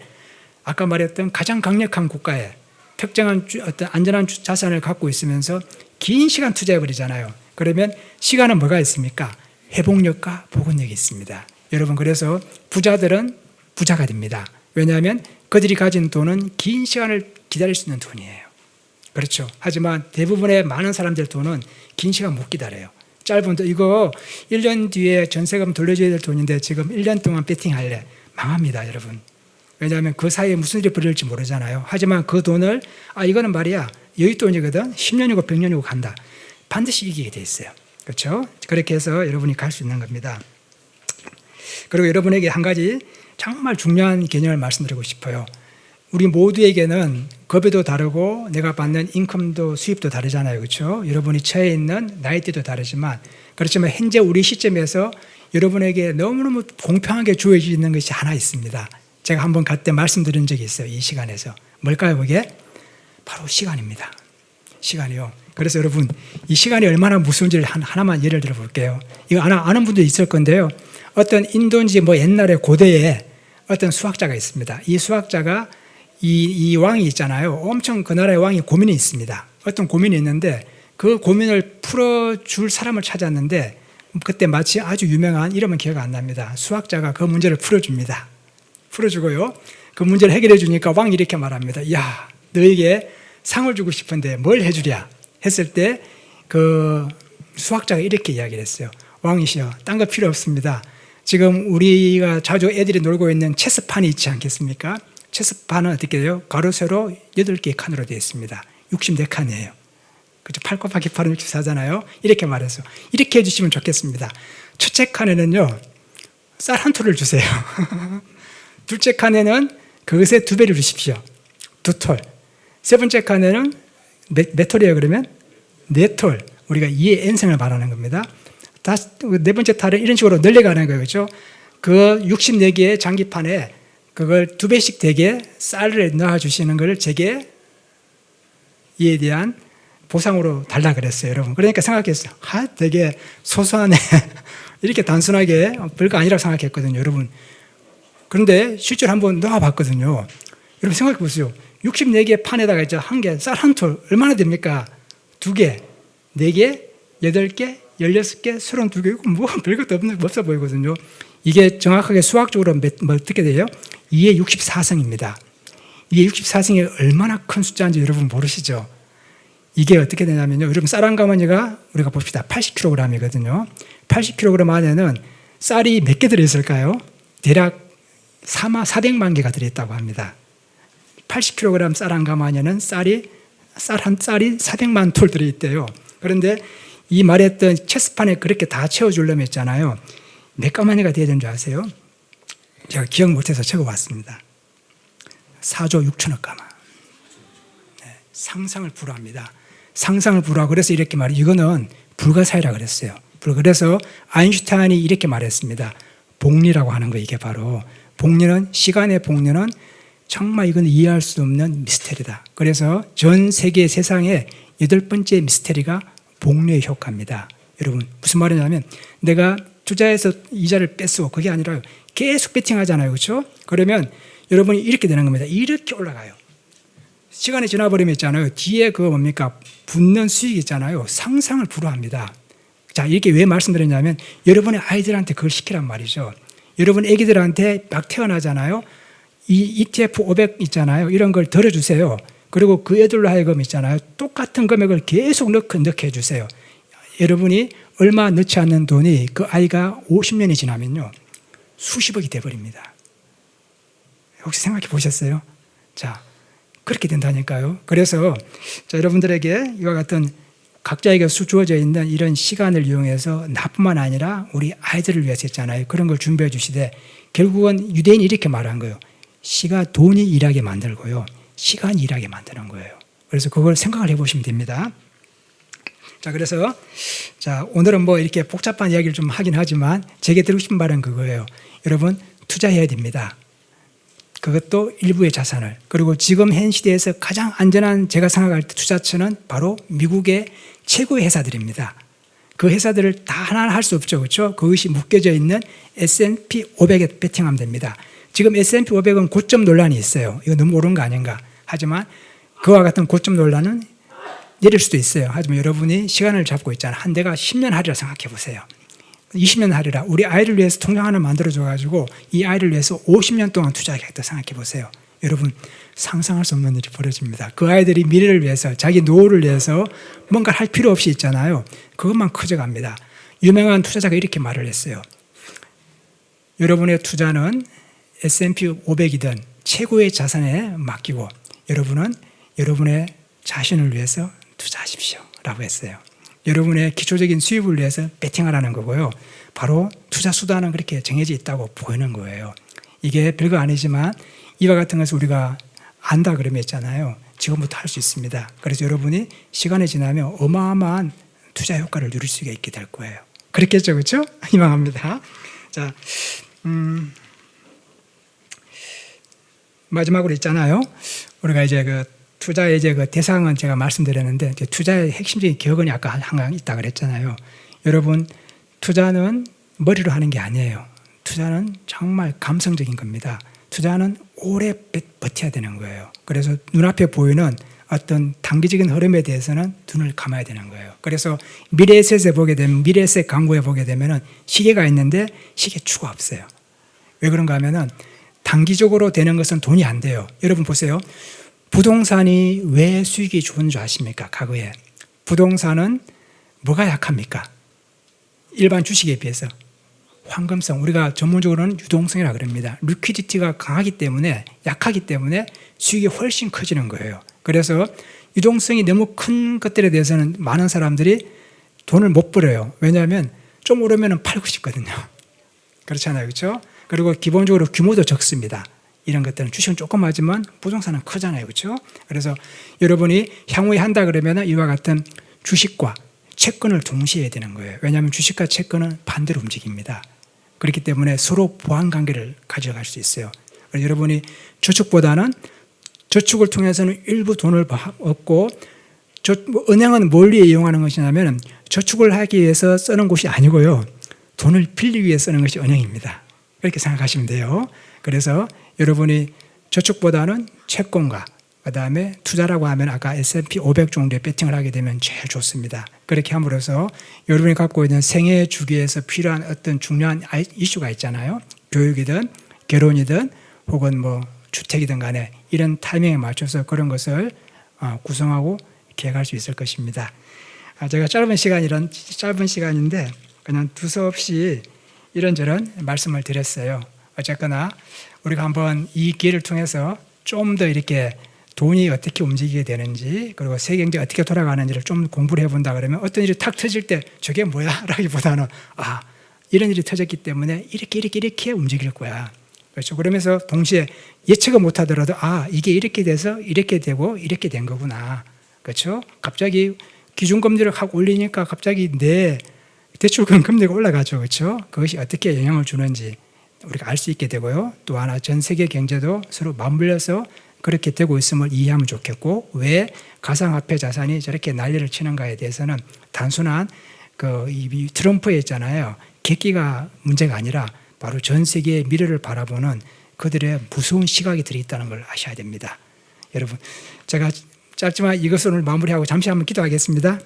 아까 말했던 가장 강력한 국가에 특정한 어떤 안전한 자산을 갖고 있으면서 긴 시간 투자해버리잖아요. 그러면 시간은 뭐가 있습니까? 회복력과 복원력이 있습니다. 여러분, 그래서 부자들은 부자가 됩니다. 왜냐하면 그들이 가진 돈은 긴 시간을 기다릴 수 있는 돈이에요. 그렇죠. 하지만 대부분의 많은 사람들 돈은 긴 시간 못 기다려요. 짧은 돈, 이거 1년 뒤에 전세금 돌려줘야 될 돈인데 지금 1년 동안 배팅할래. 망합니다, 여러분. 왜냐하면 그 사이에 무슨 일이 벌어질지 모르잖아요. 하지만 그 돈을, 이거는 말이야, 여윳돈이거든. 10년이고 100년이고 간다. 반드시 이기게 돼 있어요. 그렇죠? 그렇게 해서 여러분이 갈 수 있는 겁니다. 그리고 여러분에게 한 가지 정말 중요한 개념을 말씀드리고 싶어요. 우리 모두에게는 급여도 다르고 내가 받는 인컴도 수입도 다르잖아요. 그렇죠? 여러분이 처해 있는 나이대도 다르지만, 그렇지만 현재 우리 시점에서 여러분에게 너무너무 공평하게 주어지는 것이 하나 있습니다. 제가 한번 그때 말씀드린 적이 있어요. 이 시간에서. 뭘까요, 그게? 바로 시간입니다. 시간이요. 그래서 여러분, 이 시간이 얼마나 무서운지를 하나만 예를 들어 볼게요. 이거 아는 분도 있을 건데요. 어떤 인도인지 옛날에 고대에 어떤 수학자가 있습니다. 이 수학자가 이 왕이 있잖아요. 엄청 그 나라의 왕이 고민이 있습니다. 어떤 고민이 있는데 그 고민을 풀어줄 사람을 찾았는데 그때 마치 아주 유명한 이름은 기억 안 납니다. 수학자가 그 문제를 풀어줍니다. 풀어주고요. 그 문제를 해결해 주니까 왕이 이렇게 말합니다. 야, 너에게 상을 주고 싶은데 뭘 해주랴 했을 때 그 수학자가 이렇게 이야기를 했어요. 왕이시여, 딴 거 필요 없습니다. 지금 우리가 자주 애들이 놀고 있는 체스판이 있지 않겠습니까? 체스판은 어떻게 돼요? 가로 세로 8개의 칸으로 되어 있습니다. 64칸이에요. 그죠? 8 곱하기 8은 64잖아요. 이렇게 말해서 이렇게 해주시면 좋겠습니다. 첫째 칸에는요, 쌀 한 톨을 주세요. 둘째 칸에는 그것의 2배를 주십시오. 2톨. 세 번째 칸에는 몇 톨이에요, 그러면? 4톨. 우리가 2의 n승을 말하는 겁니다. 네 번째 탈은 이런 식으로 늘려가는 거예요. 그렇죠? 그 64개의 장기판에 그걸 2배씩 되게 쌀을 넣어주시는 걸 제게 이에 대한 보상으로 달라 그랬어요, 여러분. 그러니까 생각했어요. 되게 소소하네. 이렇게 단순하게 별거 아니라고 생각했거든요, 여러분. 그런데 실제로 한번 넣어봤거든요. 여러분 생각해 보세요. 64개 판에다가 이제 한 개, 쌀 한 톨, 얼마나 됩니까? 2개, 4개, 8개, 16개, 32개, 이거 별것도 없어 보이거든요. 이게 정확하게 수학적으로 어떻게 돼요? 2의 64승입니다. 2의 64승이 얼마나 큰 숫자인지 여러분 모르시죠? 이게 어떻게 되냐면요. 여러분 쌀 한 가마니가 우리가 봅시다. 80kg이거든요. 80kg 안에는 쌀이 몇 개 들어있을까요? 대략 400만 개가 들어있다고 합니다. 80kg 쌀 한 가마니에는 쌀 한 쌀이 400만 톨 들어있대요. 그런데 이 말했던 체스판에 그렇게 다 채워주려면 했잖아요. 몇 가마니가 돼야 되는 줄 아세요? 제가 기억 못해서 적어봤습니다. 4조 6천억 가마. 네, 상상을 불허합니다. 상상을 불허하고 그래서 이렇게 이거는 불가사의라 그랬어요. 그래서 아인슈타인이 이렇게 말했습니다. 복리라고 하는 거 이게 바로 복리는 시간의 복리는 정말 이건 이해할 수 없는 미스테리다. 그래서 전 세계 세상에 8번째 미스테리가 복리의 효과입니다. 여러분 무슨 말이냐면 내가 투자해서 이자를 뺏어 그게 아니라 계속 베팅하잖아요. 그렇죠? 그러면 여러분이 이렇게 되는 겁니다. 이렇게 올라가요. 시간이 지나버리면 있잖아요. 뒤에 그 뭡니까? 붙는 수익 있잖아요. 상상을 불허합니다. 자, 이렇게 왜 말씀드렸냐면 여러분의 아이들한테 그걸 시키란 말이죠. 여러분 애기들한테 막 태어나잖아요. 이 ETF 500 있잖아요. 이런 걸 들어주세요. 그리고 그 애들로 하여금 있잖아요. 똑같은 금액을 계속 넣게 해주세요. 여러분이 얼마 넣지 않는 돈이 그 아이가 50년이 지나면요. 수십억이 돼버립니다. 혹시 생각해 보셨어요? 자, 그렇게 된다니까요. 그래서 자, 여러분들에게 이와 같은 각자에게 주어져 있는 이런 시간을 이용해서 나뿐만 아니라 우리 아이들을 위해서 했잖아요. 그런 걸 준비해 주시되 결국은 유대인이 이렇게 말한 거예요. 돈이 일하게 만들고요. 시간이 일하게 만드는 거예요. 그래서 그걸 생각을 해보시면 됩니다. 자, 그래서 자, 오늘은 이렇게 복잡한 이야기를 좀 하긴 하지만 제게 드리고 싶은 말은 그거예요. 여러분 투자해야 됩니다. 그것도 일부의 자산을. 그리고 지금 현 시대에서 가장 안전한 제가 생각할 때 투자처는 바로 미국의 최고의 회사들입니다. 그 회사들을 다 하나 할 수 없죠. 그렇죠? 그것이 묶여져 있는 S&P 500에 베팅하면 됩니다. 지금 S&P 500은 고점 논란이 있어요. 이거 너무 옳은 거 아닌가. 하지만 그와 같은 고점 논란은 내릴 수도 있어요. 하지만 여러분이 시간을 잡고 있잖아요. 한 대가 10년 하리라 생각해 보세요. 20년 하리라. 우리 아이를 위해서 통장 하나 만들어줘가지고 이 아이를 위해서 50년 동안 투자하겠다 생각해 보세요. 여러분, 상상할 수 없는 일이 벌어집니다. 그 아이들이 미래를 위해서, 자기 노후를 위해서 뭔가 할 필요 없이 있잖아요. 그것만 커져갑니다. 유명한 투자자가 이렇게 말을 했어요. 여러분의 투자는 S&P 500이든 최고의 자산에 맡기고 여러분은 여러분의 자신을 위해서 투자하십시오 라고 했어요. 여러분의 기초적인 수입을 위해서 베팅하라는 거고요. 바로 투자 수단은 그렇게 정해져 있다고 보이는 거예요. 이게 별거 아니지만 이와 같은 것을 우리가 안다 그러면 있잖아요. 지금부터 할 수 있습니다. 그래서 여러분이 시간이 지나면 어마어마한 투자 효과를 누릴 수가 있게 될 거예요. 그렇겠죠, 그렇죠? 희망합니다. 자, 마지막으로 있잖아요. 우리가 이제 그 투자의 이제 그 대상은 제가 말씀드렸는데 이제 투자의 핵심적인 기억은 아까 한강 있다 그랬잖아요. 여러분, 투자는 머리로 하는 게 아니에요. 투자는 정말 감성적인 겁니다. 투자는 오래 버텨야 되는 거예요. 그래서 눈앞에 보이는 어떤 단기적인 흐름에 대해서는 눈을 감아야 되는 거예요. 그래서 미래에셋에 보게 되면, 미래에셋 광고에 보게 되면은 시계가 있는데 시계추가 없어요. 왜 그런가 하면은 단기적으로 되는 것은 돈이 안 돼요. 여러분 보세요. 부동산이 왜 수익이 좋은 줄 아십니까? 과거에. 부동산은 뭐가 약합니까? 일반 주식에 비해서. 황금성, 우리가 전문적으로는 유동성이라고 그럽니다. 리퀴디티가 강하기 때문에, 약하기 때문에 수익이 훨씬 커지는 거예요. 그래서 유동성이 너무 큰 것들에 대해서는 많은 사람들이 돈을 못 벌어요. 왜냐하면 좀 오르면 팔고 싶거든요. 그렇잖아요. 그렇죠? 그리고 기본적으로 규모도 적습니다. 이런 것들은 주식은 조그마지만 부동산은 크잖아요. 그렇죠? 그래서 여러분이 향후에 한다 그러면 이와 같은 주식과 채권을 동시에 해야 되는 거예요. 왜냐하면 주식과 채권은 반대로 움직입니다. 그렇기 때문에 서로 보완 관계를 가져갈 수 있어요. 여러분이 저축보다는 저축을 통해서는 일부 돈을 얻고 은행은 뭘 위해 이용하는 것이냐면 저축을 하기 위해서 쓰는 곳이 아니고요. 돈을 빌리기 위해 쓰는 것이 은행입니다. 그렇게 생각하시면 돼요. 그래서 여러분이 저축보다는 채권과 그다음에 투자라고 하면 아까 S&P 500 정도에 배팅을 하게 되면 제일 좋습니다. 그렇게 함으로써 여러분이 갖고 있는 생애 주기에서 필요한 어떤 중요한 이슈가 있잖아요. 교육이든 결혼이든 혹은 뭐 주택이든 간에 이런 타이밍에 맞춰서 그런 것을 구성하고 계획할 수 있을 것입니다. 제가 짧은 시간인데 그냥 두서없이 이런저런 말씀을 드렸어요. 어쨌거나 우리가 한번 이 기회를 통해서 좀 더 이렇게 돈이 어떻게 움직이게 되는지 그리고 세계 경제가 어떻게 돌아가는지를 좀 공부를 해본다 그러면 어떤 일이 탁 터질 때 저게 뭐야? 라기보다는 이런 일이 터졌기 때문에 이렇게 움직일 거야. 그렇죠. 그러면서 동시에 예측을 못하더라도 이게 이렇게 돼서 이렇게 되고 이렇게 된 거구나. 그렇죠. 갑자기 기준금리를 확 올리니까 갑자기 내 대출금 금리가 올라가죠. 그렇죠. 그것이 어떻게 영향을 주는지 우리가 알 수 있게 되고요. 또 하나 전 세계 경제도 서로 맞물려서 그렇게 되고 있음을 이해하면 좋겠고 왜 가상화폐 자산이 저렇게 난리를 치는가에 대해서는 단순한 이 트럼프에 있잖아요. 객기가 문제가 아니라 바로 전 세계의 미래를 바라보는 그들의 무서운 시각이 들어있다는 걸 아셔야 됩니다. 여러분, 제가 짧지만 이것을 오늘 마무리하고 잠시 한번 기도하겠습니다.